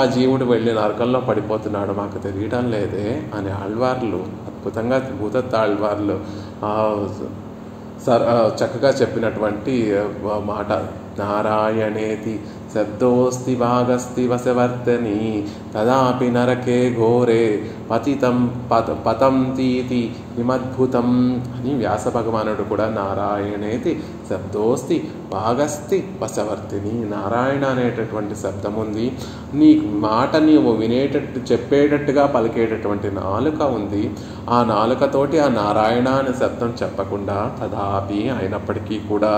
ఆ జీవుడు వెళ్ళి నరకంలో పడిపోతున్నాడో మాకు తెలియడం లేదే అని ఆళ్వార్లు అద్భుతంగా, భూతత్వ ఆళ్వార్లు చక్కగా చెప్పినటువంటి మాట. నారాయణేతి శబ్దోస్తి భాగస్తి వశవర్తని తదాపి నరకే ఘోరే పతంతీతి విమద్భుతం అని వ్యాస భగవానుడు కూడా నారాయణేతి శబ్దోస్తి భాగస్తి వశవర్తిని, నారాయణ అనేటటువంటి శబ్దం ఉంది, నీ మాట నీవు వినేటట్టు చెప్పేటట్టుగా పలికేటటువంటి నాలుక ఉంది, ఆ నాలుకతోటి ఆ నారాయణ అనే శబ్దం చెప్పకుండా తదాపి అయినప్పటికీ కూడా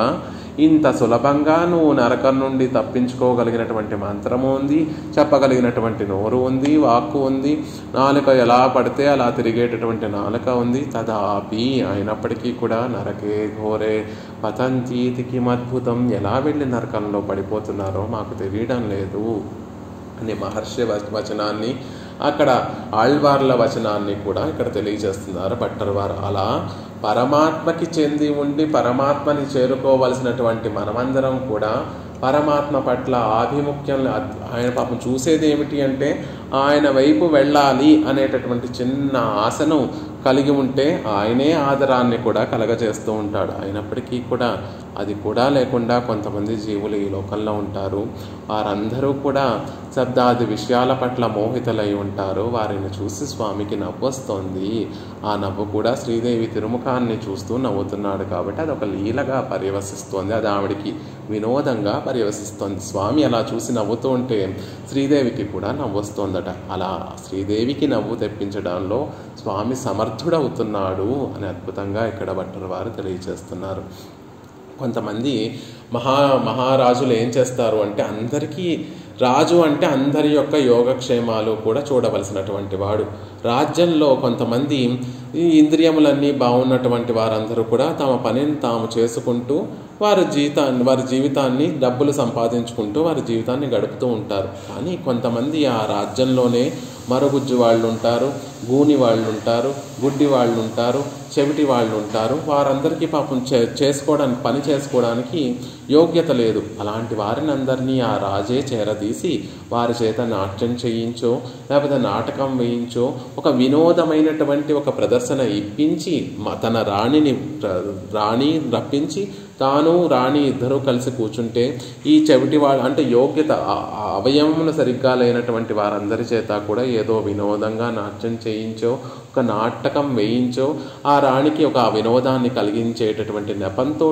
ఇంత సులభంగా నువ్వు నరకం నుండి తప్పించుకోగలిగినటువంటి మంత్రము ఉంది, చెప్పగలిగినటువంటి నోరు ఉంది, వాక్కు ఉంది, నాలుక ఎలా పడితే అలా తిరిగేటటువంటి నాలుక ఉంది. తదాపి అయినప్పటికీ కూడా నరకే ఘోరే పతంతీతికి అద్భుతం, ఎలా వెళ్ళి నరకంలో పడిపోతున్నారో మాకు తెలియడం లేదు అని మహర్షి వచనాన్ని, అక్కడ ఆళ్వార్ల వచనాన్ని కూడా ఇక్కడ తెలియజేస్తున్నారు భట్టర్ వారు. అలా పరమాత్మకి చెంది ఉండి పరమాత్మని చేరుకోవలసినటువంటి మనమందరం కూడా పరమాత్మ పట్ల ఆభిముఖ్యం, ఆయన పాపం చూసేది ఏమిటి అంటే ఆయన వైపు వెళ్ళాలి అనేటటువంటి చిన్న ఆశను కలిగి ఉంటే ఆయనే ఆదరాన్ని కూడా కలగజేస్తూ ఉంటాడు. అయినప్పటికీ కూడా అది కూడా లేకుండా కొంతమంది జీవులు ఈ లోకంలో ఉంటారు. వారందరూ కూడా శబ్దాది విషయాల పట్ల మోహితులై ఉంటారు. వారిని చూసి స్వామికి నవ్వు వస్తోంది. ఆ నవ్వు కూడా శ్రీదేవి తిరుముఖాన్ని చూస్తూ నవ్వుతున్నాడు కాబట్టి అది ఒక లీలగా పర్యవసిస్తోంది. అది ఆవిడికి వినోదంగా పర్యవసిస్తోంది. స్వామి అలా చూసి నవ్వుతూ ఉంటే శ్రీదేవికి కూడా నవ్వు వస్తోందట. అలా శ్రీదేవికి నవ్వు తెప్పించడంలో స్వామి సమర్థుడవుతున్నాడు అని అద్భుతంగా ఇక్కడ భట్టర్ వారు తెలియజేస్తున్నారు. కొంతమంది మహారాజులు ఏం చేస్తారు అంటే, అందరికీ రాజు అంటే అందరి యొక్క యోగక్షేమాలు కూడా చూడవలసినటువంటి వాడు. రాజ్యంలో కొంతమంది ఈ ఇంద్రియములన్నీ బాగున్నటువంటి వారందరూ కూడా తమ పనిని తాము చేసుకుంటూ వారి జీవితాన్ని డబ్బులు సంపాదించుకుంటూ వారి జీవితాన్ని గడుపుతూ ఉంటారు. కానీ కొంతమంది ఆ రాజ్యంలోనే మరుగుజ్జు వాళ్ళు ఉంటారు, గూని వాళ్ళు ఉంటారు, గుడ్డి వాళ్ళు ఉంటారు, చెవిటి వాళ్ళు ఉంటారు. వారందరికీ పాపం పని చేసుకోవడానికి యోగ్యత లేదు. అలాంటి వారిని అందరినీ ఆ రాజే చేరదీసి వారి చేత నాట్యం చేయించో లేకపోతే నాటకం వేయించో ఒక వినోదమైనటువంటి ఒక ప్రదర్శన ఇప్పించి తన రాణి రప్పించి తాను రాణి ఇద్దరూ కలిసి కూర్చుంటే ఈ చెవిటి వాళ్ళు అంటే యోగ్యత అవయవములు సరిగ్గా లేనటువంటి వారందరి చేత కూడా ఏదో వినోదంగా నాట్యం చేయించో ఒక నాటకం వేయించో ఆ రాణికి ఒక వినోదాన్ని కలిగించేటటువంటి నెపంతో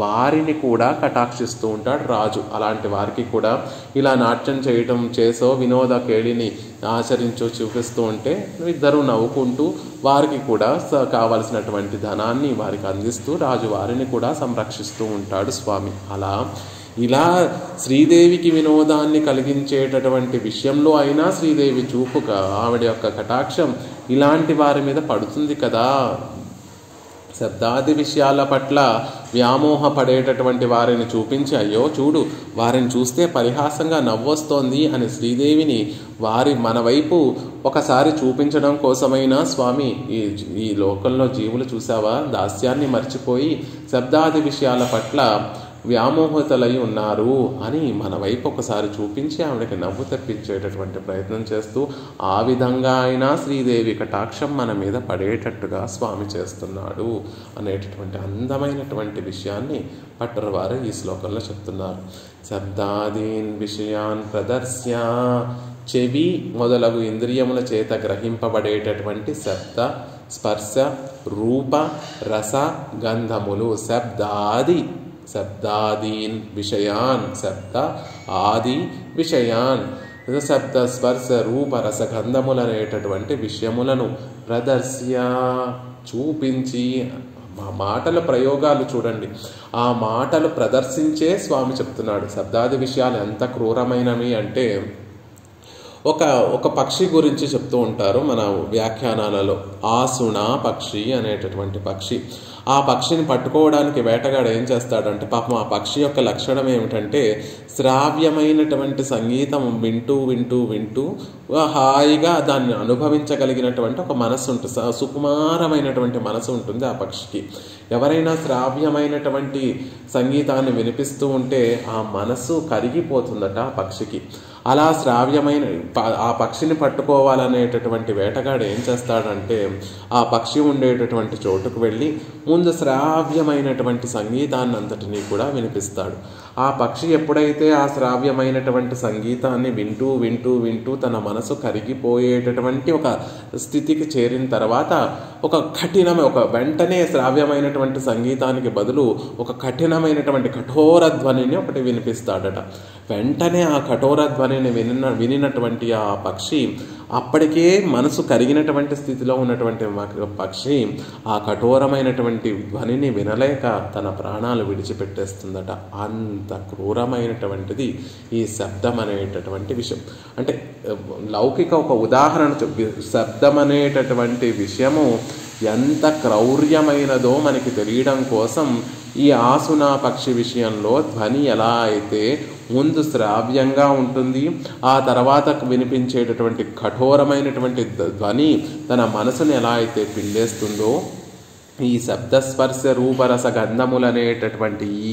వారిని కూడా కటాక్షిస్తూ ఉంటాడు రాజు. అలాంటి వారికి కూడా ఇలా నాట్యం చేసో వినోద కేళిని ఆచరించో చూపిస్తూ ఉంటే ఇద్దరు నవ్వుకుంటూ వారికి కూడా కావలసినటువంటి ధనాన్ని వారికి అందిస్తూ రాజు వారిని కూడా సంరక్షిస్తూ ఉంటాడు స్వామి. ఇలా శ్రీదేవికి వినోదాన్ని కలిగించేటటువంటి విషయంలో అయినా శ్రీదేవి చూపుగా ఆవిడ యొక్క కటాక్షం ఇలాంటి వారి మీద పడుతుంది కదా. శబ్దాది విషయాల పట్ల వ్యామోహపడేటటువంటి వారిని చూపించి అయ్యో చూడు వారిని చూస్తే పరిహాసంగా నవ్వొస్తోంది అని శ్రీదేవిని మన వైపు ఒకసారి చూపించడం కోసమైనా స్వామి ఈ లోకంలో జీవులు చూసావా దాస్యాన్ని మర్చిపోయి శబ్దాది విషయాల పట్ల వ్యామోహితులై ఉన్నారు అని మన వైపు ఒకసారి చూపించి ఆవిడకి నవ్వు తెప్పించేటటువంటి ప్రయత్నం చేస్తూ ఆ విధంగా అయినా శ్రీదేవి కటాక్షం మన మీద పడేటట్టుగా స్వామి చేస్తున్నాడు అనేటటువంటి అందమైనటువంటి విషయాన్ని భట్టర్ వారు ఈ శ్లోకంలో చెప్తున్నారు. శబ్దాదీన్ విషయాన్ ప్రదర్శ్య, చెవి మొదలగు ఇంద్రియముల చేత గ్రహింపబడేటటువంటి శబ్ద స్పర్శ రూప రస గంధములు శబ్దాదీన్ విషయాన్ శబ్ద ఆది విషయాన్ శబ్ద స్పర్శ రూప రసగంధములు అనేటటువంటి విషయములను ప్రదర్శ్య చూపించి మాటల ప్రయోగాలు చూడండి. ఆ మాటలు ప్రదర్శించే స్వామి చెప్తున్నాడు. శబ్దాది విషయాలు ఎంత క్రూరమైనవి అంటే ఒక పక్షి గురించి చెప్తూ ఉంటారు మన వ్యాఖ్యానాలలో. ఆసుణ పక్షి అనేటటువంటి పక్షి. ఆ పక్షిని పట్టుకోవడానికి వేటగాడు ఏం చేస్తాడంటే పాపం ఆ పక్షి యొక్క లక్షణం ఏమిటంటే శ్రావ్యమైనటువంటి సంగీతం వింటూ వింటూ వింటూ హాయిగా దాన్ని అనుభవించగలిగినటువంటి ఒక మనసు ఉంటుంది, సుకుమారమైనటువంటి మనసు ఉంటుంది ఆ పక్షికి. ఎవరైనా శ్రావ్యమైనటువంటి సంగీతాన్ని వినిపిస్తూ ఉంటే ఆ మనసు కరిగిపోతుందట ఆ పక్షికి. అలా శ్రావ్యమైన ఆ పక్షిని పట్టుకోవాలనేటటువంటి వేటగాడు ఏం చేస్తాడంటే ఆ పక్షి ఉండేటటువంటి చోటుకు వెళ్ళి ముందు శ్రావ్యమైనటువంటి సంగీతాన్ని అంతటినీ కూడా వినిపిస్తాడు. ఆ పక్షి ఎప్పుడైతే ఆ శ్రావ్యమైనటువంటి సంగీతాన్ని వింటూ వింటూ వింటూ తన మనసు కరిగిపోయేటటువంటి ఒక స్థితికి చేరిన తర్వాత ఒక వెంటనే శ్రావ్యమైనటువంటి సంగీతానికి బదులు ఒక కఠినమైనటువంటి కఠోర ధ్వనిని ఒకటి వినిపిస్తాడట. వెంటనే ఆ కఠోర ధ్వనిని వినినటువంటి ఆ పక్షి అప్పటికే మనసు కరిగినటువంటి స్థితిలో ఉన్నటువంటి పక్షి ఆ కఠోరమైనటువంటి ధ్వనిని వినలేక తన ప్రాణాలు విడిచిపెట్టేస్తుందట. అంత క్రూరమైనటువంటిది ఈ శబ్దం అనేటటువంటి విషయం. అంటే లౌకిక ఒక ఉదాహరణ శబ్దం అనేటటువంటి విషయము ఎంత క్రౌర్యమైనదో మనకి తెలియడం కోసం ఈ ఆసున పక్షి విషయంలో ధ్వని ఎలా అయితే ముందు శ్రావ్యంగా ఉంటుంది, ఆ తర్వాత వినిపించేటటువంటి కఠోరమైనటువంటి ధ్వని తన మనసుని ఎలా అయితే పిండేస్తుందో ఈ శబ్దస్పర్శ రూపరస గంధములనేటటువంటి ఈ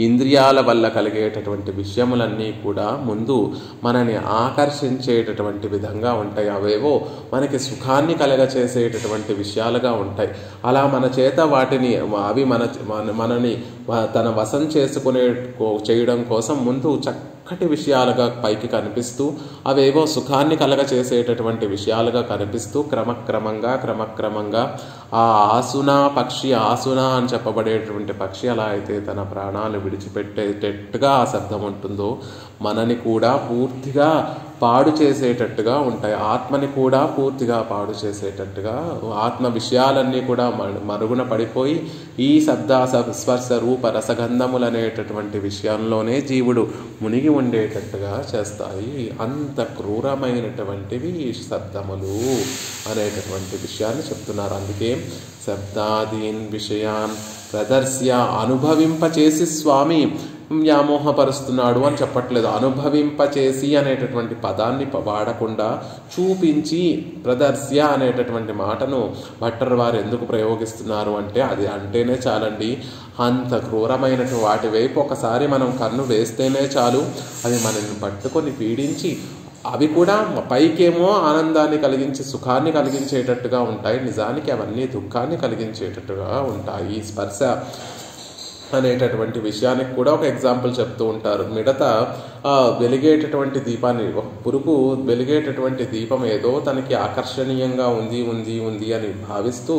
ఇంద్రియాల వల్ల కలిగేటటువంటి విషయములన్నీ కూడా ముందు మనని ఆకర్షించేటటువంటి విధంగా ఉంటాయి. అవేవో మనకి సుఖాన్ని కలగచేసేటటువంటి విషయాలుగా ఉంటాయి. అలా మన చేత వాటిని అవి మనని తన వశం చేయడం కోసం ముందు చక్కటి విషయాలుగా పైకి కనిపిస్తూ అవేవో సుఖాన్ని కలగచేసేటటువంటి విషయాలుగా కనిపిస్తూ క్రమక్రమంగా ఆ ఆసున అని చెప్పబడేటువంటి పక్షి ఎలా అయితే తన ప్రాణాలు విడిచిపెట్టేటట్టుగా ఆ శబ్దం ఉంటుందో మనని కూడా పూర్తిగా పాడు చేసేటట్టుగా ఉంటాయి. ఆత్మని కూడా పూర్తిగా పాడు చేసేటట్టుగా ఆత్మ విషయాలన్నీ కూడా మరుగున పడిపోయి ఈ స్పర్శ రూప రసగంధములు అనేటటువంటి విషయంలోనే జీవుడు మునిగి ఉండేటట్టుగా చేస్తాయి. అంత క్రూరమైనటువంటివి శబ్దములు అనేటటువంటి విషయాన్ని చెప్తున్నారు. అందుకే శబ్దాదీన్ విషయాన్ ప్రదర్శ్య అనుభవింపచేసి స్వామి వ్యామోహపరుస్తున్నాడు అని చెప్పట్లేదు. అనుభవింపచేసి అనేటటువంటి పదాన్ని వాడకుండా చూపించి ప్రదర్శ్య అనేటటువంటి మాటను భట్టర్ వారు ఎందుకు ప్రయోగిస్తున్నారు అంటే అది అంటేనే చాలండి. అంత క్రూరమైనటువంటి వాటి వైపు ఒకసారి మనం కన్ను వేస్తేనే చాలు అవి మనల్ని పట్టుకొని పీడించి అవి కూడా పైకేమో ఆనందాన్ని కలిగించి సుఖాన్ని కలిగించేటట్టుగా ఉంటాయి. నిజానికి అవన్నీ దుఃఖాన్ని కలిగించేటట్టుగా ఉంటాయి. స్పర్శ అనేటటువంటి విషయానికి కూడా ఒక ఎగ్జాంపుల్ చెప్తూ ఉంటారు. మిడత వెలిగేటటువంటి దీపాన్ని, ఒక పురుగు వెలిగేటటువంటి దీపం ఏదో తనకి ఆకర్షణీయంగా ఉంది అని భావిస్తూ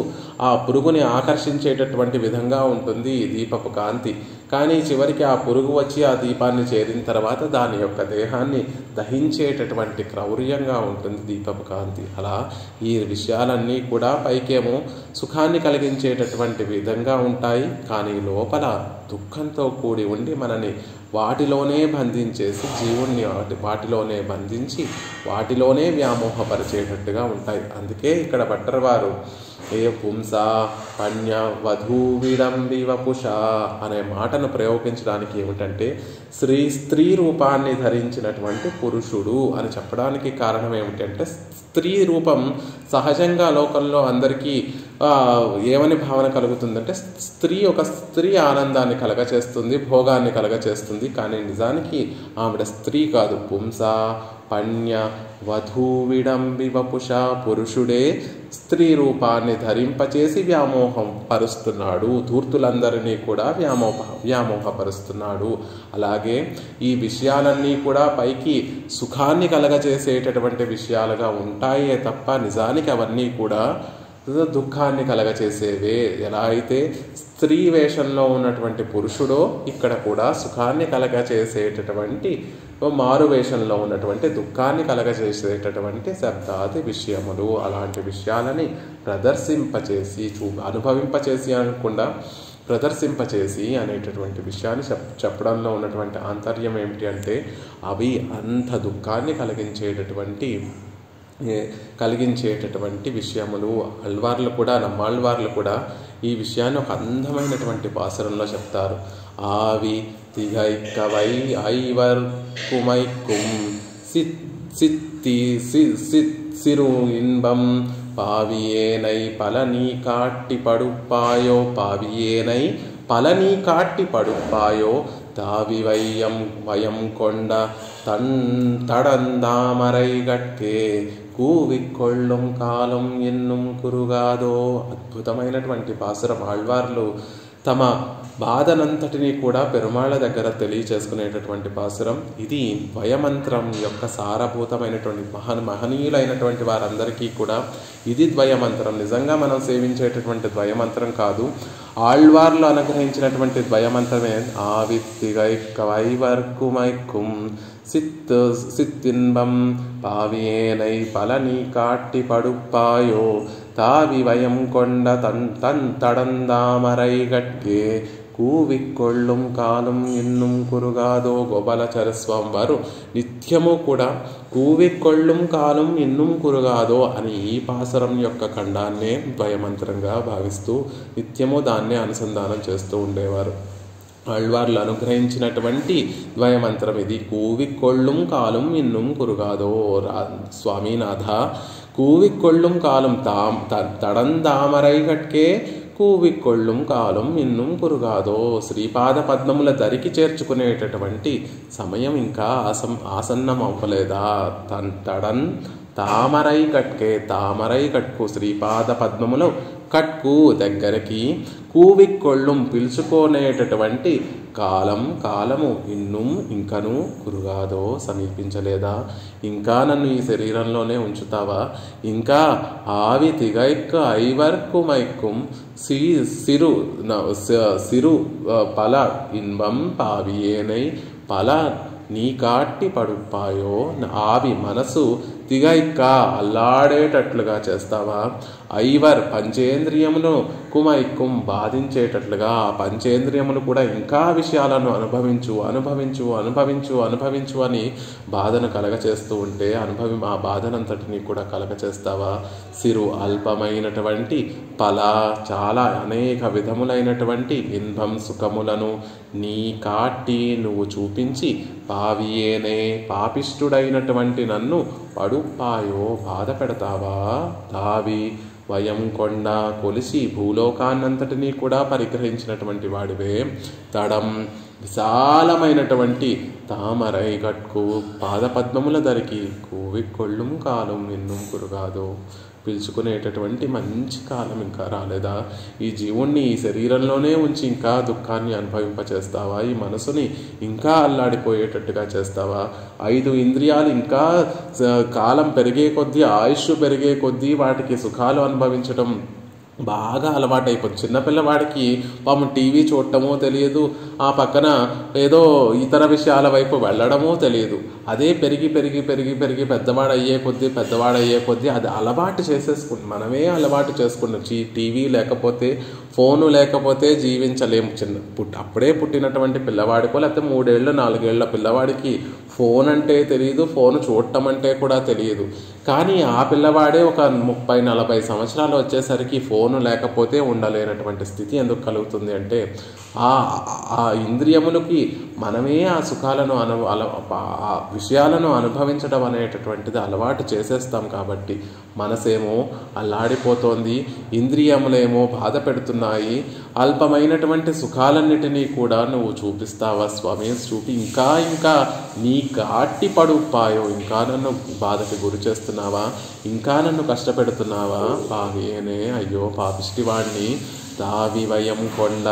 ఆ పురుగుని ఆకర్షించేటటువంటి విధంగా ఉంటుంది ఈ దీపపు కాంతి. కానీ చివరికి ఆ పురుగు వచ్చి ఆ దీపాన్ని చేరిన తర్వాత దాని యొక్క దేహాన్ని దహించేటటువంటి క్రౌర్యంగా ఉంటుంది దీపపు కాంతి. అలా ఈ విషయాలన్నీ కూడా పైకేమో సుఖాన్ని కలిగించేటటువంటి విధంగా ఉంటాయి, కానీ లోపల దుఃఖంతో కూడి ఉండి మనని వాటిలోనే బంధించేసి జీవుణ్ణి వాటిలోనే బంధించి వాటిలోనే వ్యామోహపరిచేటట్టుగా ఉంటాయి. అందుకే ఇక్కడ భట్టర్ వారు ఏ పుంస పణ్య వధూ విడంబి వపుష అనే మాటను ప్రయోగించడానికి ఏమిటంటే స్త్రీ రూపాన్ని ధరించినటువంటి పురుషుడు అని చెప్పడానికి కారణం ఏమిటంటే స్త్రీ రూపం సహజంగా లోకంలో అందరికీ ఏమని భావన కలుగుతుందంటే స్త్రీ ఆనందాన్ని కలగచేస్తుంది, భోగాన్ని కలగచేస్తుంది. కానీ నిజానికి ఆవిడ స్త్రీ కాదు. పుంస పణ్య వధూ విడంబి వపుష పురుషుడే స్త్రీ రూపాన్ని ధరింపచేసి వ్యామోహం పరుస్తున్నాడు, ధూర్తులందరినీ కూడా వ్యామోహపరుస్తున్నాడు. అలాగే ఈ విషయాలన్నీ కూడా పైకి సుఖాన్ని కలగచేసేటటువంటి విషయాలుగా ఉంటాయే తప్ప నిజానికి అవన్నీ కూడా దుఃఖాన్ని కలగచేసేవే. ఎలా అయితే స్త్రీ వేషంలో ఉన్నటువంటి పురుషుడో ఇక్కడ కూడా సుఖాన్ని కలగచేసేటటువంటి మారు వేషంలో ఉన్నటువంటి దుఃఖాన్ని కలగచేసేటటువంటి శబ్దాది విషయములు. అలాంటి విషయాలని ప్రదర్శింపచేసి అనుభవింపచేసి అనకుండా ప్రదర్శింపచేసి అనేటటువంటి విషయాన్ని చెప్పడంలో ఉన్నటువంటి ఆంతర్యం ఏమిటి అంటే అవి అంత దుఃఖాన్ని కలిగించేటటువంటి విషయములు. ఆళ్వార్లు కూడా నమ్మాళ్వార్లు కూడా ఈ విషయాన్ని ఒక అందమైనటువంటి పాసురంలో చెప్తారు. ఆవి తిగైకవై ఐవర్కుమైకుం సిత్తి సిరు ఇన్బం పావియేనై పలని కాట్టి పడుపాయో పావియేనై పలని కాట్టి పడుపాయో தாவி வயம் கொண்ட தடந்தாமரை கட்கே కూవికొళ్ళుం కాలం ఎన్నుం కురుగాదో. అద్భుతమైనటువంటి పాసురం. ఆళ్వార్లు తమ బాధనంతటినీ కూడా పెరుమాళ్ళ దగ్గర తెలియచేసుకునేటటువంటి పాసురం ఇది. ద్వయమంత్రం యొక్క సారభూతమైనటువంటి మహనీయులైనటువంటి వారందరికీ కూడా ఇది ద్వయమంత్రం. నిజంగా మనం సేవించేటటువంటి ద్వయమంత్రం కాదు, ఆళ్వార్లు అనుగ్రహించినటువంటి ద్వయమంత్రమే. ఆవిత్తిగైకవైవర్కుమైక్కుం సిత్తిన్బం పావియేనై పలని కాట్టి పడుపాయో தாவி வயம் கொண்ட தடந்தாமரை கட்கே కూవికొళ్ళుం కాలం ఎన్నుం కురుగాదో. గోపాలాచార్యస్వామి వారు నిత్యము కూడా కూవికొళ్ళుం కాలం ఎన్నుం కురుగాదో అని ఈ పాసురం యొక్క ఖండాన్నే ద్వయమంత్రంగా భావిస్తూ నిత్యము దాన్నే అనుసంధానం చేస్తూ ఉండేవారు. ఆళ్వార్లు అనుగ్రహించినటువంటి ద్వయమంత్రం ఇది. కూవికొళ్ళుం కాలం ఎన్నుం కురుగాదో. స్వామినాథ కూవికొళ్ళుం కాలం తడందామరై కట్కే కూవికొళ్ళుం కాలం ఇన్నుం కురుగాదో. శ్రీపాద పద్మముల దరికి చేర్చుకునేటటువంటి సమయం ఇంకా ఆసన్నం అవ్వలేదా? తడన్ తామరై కట్కే, తామరై కట్కు, శ్రీపాద పద్మములు కట్కు దగ్గరికి, కూవికొళ్ళుం పిలుచుకునేటటువంటి కాలము ఇన్నుం ఇంకను కురుగాదో సమీపించలేదా? ఇంకా నన్ను ఈ శరీరంలోనే ఉంచుతావా? ఇంకా ఆవి తిగైక్క ఐవర్కు మైక్కుం సిరు పల ఇన్వం పావియేనై పల నీ కాట్టి పడుపాయో. ఆవి మనసు తిగైక్క అల్లాడేటట్లుగా చేస్తావా? ఐవర్ పంచేంద్రియమును కుమైక్కుం బాధించేటట్లుగా ఆ పంచేంద్రియములు కూడా ఇంకా విషయాలను అనుభవించు అని బాధను కలగచేస్తూ ఉంటే ఆ బాధనంతటిని కూడా కలగచేస్తావా? సిరు అల్పమైనటువంటి ఫల చాలా అనేక విధములైనటువంటి ఇన్భం సుఖములను నీ కాట్టి నువ్వు చూపించి పావియేనే పాపిష్టుడైనటువంటి నన్ను పడుపాయో బాధ పెడతావా? తావి వయం కొండ కొలిసి భూలోకాన్నంతటినీ కూడా పరిగ్రహించినటువంటి వాడివే. తడం విశాలమైనటువంటి తామరై గట్కు పాదపద్మముల దరికి కూవికొళ్ళుం కాలం ఇన్నుం కురుగాదో. పిలుచుకునేటటువంటి మంచి కాలం ఇంకా రాలేదా? ఈ జీవుణ్ణి ఈ శరీరంలోనే ఉంచి ఇంకా దుఃఖాన్ని అనుభవింపచేస్తావా? ఈ మనసుని ఇంకా అల్లాడిపోయేటట్టుగా చేస్తావా? 5 ఇంద్రియాలు ఇంకా కాలం పెరిగే కొద్దీ, ఆయుష్ పెరిగే కొద్దీ వాటికి సుఖాలు అనుభవించడం బాగా అలవాటైపోతుంది. చిన్నపిల్లవాడికి పాపం టీవీ చూడటమో తెలియదు, ఆ పక్కన ఏదో ఇతర విషయాల వైపు వెళ్ళడమో తెలియదు. అదే పెరిగి పెద్దవాడయ్యే కొద్దీ అది అలవాటు చేసేసుకుంది. మనమే అలవాటు చేసుకున్నాం. టీవీ లేకపోతే, ఫోను లేకపోతే జీవించలేము. అప్పుడే పుట్టినటువంటి పిల్లవాడికో లేకపోతే 3 ఏళ్ళు 4 ఏళ్ల పిల్లవాడికి ఫోన్ అంటే తెలియదు, ఫోన్ చూడటం అంటే కూడా తెలియదు. కానీ ఆ పిల్లవాడే ఒక 30-40 సంవత్సరాలు వచ్చేసరికి ఫోను లేకపోతే ఉండలేనటువంటి స్థితి ఎందుకు కలుగుతుంది అంటే ఆ ఇంద్రియములకి మనమే ఆ సుఖాలను ఆ విషయాలను అనుభవించడం అనేటటువంటిది అలవాటు చేసేస్తాం. కాబట్టి మనసేమో అల్లాడిపోతోంది, ఇంద్రియములేమో బాధ పెడుతున్నాయి. అల్పమైనటువంటి సుఖాలన్నిటినీ కూడా నువ్వు చూపిస్తావా స్వామి? చూపి ఇంకా నీ కాట్టి పడుపాయో, ఇంకా నన్ను బాధకి గురి చేస్తున్నావా? ఇంకా నన్ను కష్టపెడుతున్నావా? పావియేనే, అయ్యో పాపిష్టివాణ్ణి. తావి వయం కొండ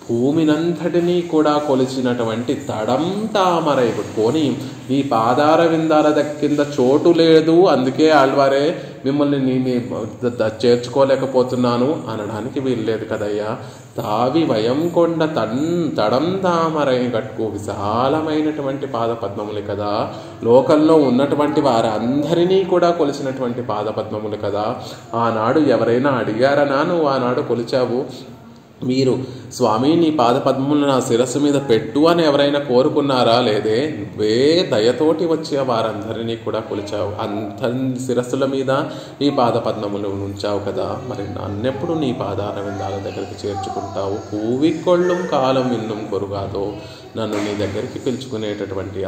భూమినంతటినీ కూడా కొలిచినటువంటి తడం తామరై పెట్టుకొని నీ పాదార విందాల కింద చోటు లేదు, అందుకే ఆళ్వారే మిమ్మల్ని చేర్చుకోలేకపోతున్నాను అనడానికి వీల్లేదు కదయ్యా. తావి వయం కొండ తడం తామరై గట్కు, విశాలమైనటువంటి పాదపద్మములు కదా, లోకంలో ఉన్నటువంటి వారందరినీ కూడా కొలిచినటువంటి పాదపద్మములు కదా. ఆనాడు ఎవరైనా అడిగారనా నువ్వు ఆనాడు కొలిచావు? మీరు స్వామి నీ పాదపద్మములను నా శిరస్సు మీద పెట్టు అని ఎవరైనా కోరుకున్నారా? లేదే. నువ్వే దయతోటి వచ్చే వారందరినీ కూడా కొలిచావు. అంతని శిరస్సుల మీద నీ పాదపద్మములు ఉంచావు కదా. మరి నన్నెప్పుడు నీ పాదార విందాల దగ్గరికి చేర్చుకుంటావు? కూవికొళ్ళుం కాలం ఇన్నుం కొరుగాదో. నన్ను నీ దగ్గరికి పిలుచుకునేటటువంటి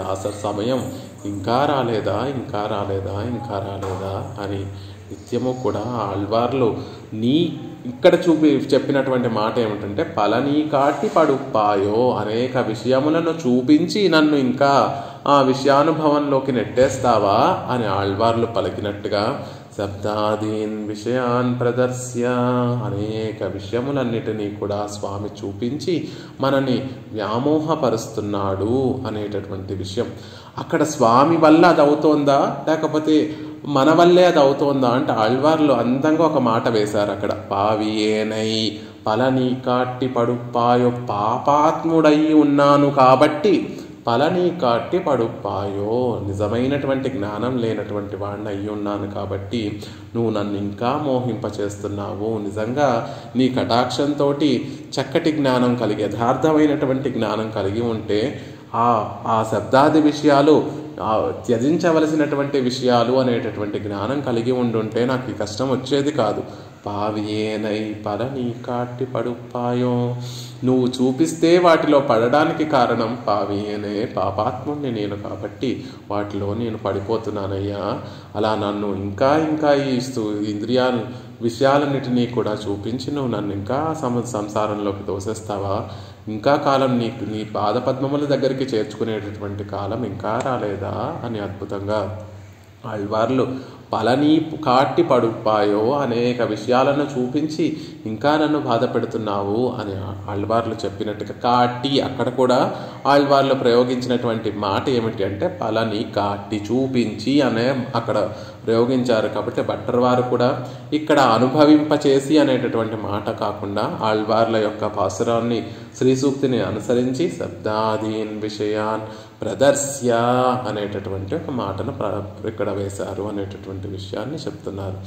సమయం ఇంకా రాలేదా అని నిత్యము కూడా ఆళ్వార్లు ఇక్కడ చెప్పినటువంటి మాట ఏమిటంటే పలని కాటి పడుపాయో, అనేక విషయములను చూపించి నన్ను ఇంకా ఆ విషయానుభవంలోకి నెట్టేస్తావా అని ఆళ్వార్లు పలికినట్టుగా శబ్దాదీన్ విషయాన్ ప్రదర్శ్య, అనేక విషయములన్నిటినీ కూడా స్వామి చూపించి మనని వ్యామోహపరుస్తున్నాడు అనేటటువంటి విషయం. అక్కడ స్వామి వల్ల అది అవుతోందా లేకపోతే మన వల్లే అది అవుతోందా అంటే ఆళ్వార్లు అందంగా ఒక మాట వేశారు అక్కడ. పావియేనై పలని కాట్టి పడుపాయో, పాపాత్ముడై ఉన్నాను కాబట్టి పలని కాట్టి పడుపాయో, నిజమైనటువంటి జ్ఞానం లేనటువంటి వాడిని అయ్యి ఉన్నాను కాబట్టి నువ్వు నన్ను ఇంకా మోహింపచేస్తున్నావు. నిజంగా నీ కటాక్షంతో చక్కటి జ్ఞానం కలిగి యథార్థమైనటువంటి జ్ఞానం కలిగి ఉంటే ఆ శబ్దాది విషయాలు త్యజించవలసినటువంటి విషయాలు అనేటటువంటి జ్ఞానం కలిగి ఉండుంటే నాకు ఈ కష్టం వచ్చేది కాదు. పావియేనై పలని కాట్టి పడుపాయో, నువ్వు చూపిస్తే వాటిలో పడడానికి కారణం పావియేనే, పాపాత్ముణ్ణి నేను కాబట్టి వాటిలో నేను పడిపోతున్నానయ్యా. అలా నన్ను ఇంకా ఇంకా ఈ విషయాలన్నిటినీ కూడా చూపించి నువ్వు నన్ను ఇంకా సంసారంలోకి తోసేస్తావా? ఇంకా కాలం నీ పాదపద్మముల దగ్గరికి చేర్చుకునేటటువంటి కాలం ఇంకా రాలేదా అని అద్భుతంగా ఆళ్వార్లు పలని కాట్టి పడుపాయో, అనేక విషయాలను చూపించి ఇంకా నన్ను బాధ పెడుతున్నావు అని ఆళ్వార్లు చెప్పినట్టుగా కాట్టి, అక్కడ కూడా ఆళ్వార్లు ప్రయోగించినటువంటి మాట ఏమిటి అంటే పలని కాట్టి చూపించి అనే అక్కడ ప్రయోగించారు. కాబట్టి భట్టర్ వారు కూడా ఇక్కడ అనుభవింపచేసి అనేటటువంటి మాట కాకుండా ఆళ్వార్ల యొక్క పాసురాన్ని శ్రీ సూక్తిని అనుసరించి శబ్దాదీన్ విషయాన్ ప్రదర్శ్య అనేటటువంటి ఒక మాటను ఇక్కడ వేశారు అనేటటువంటి విషయాన్ని చెప్తున్నారు.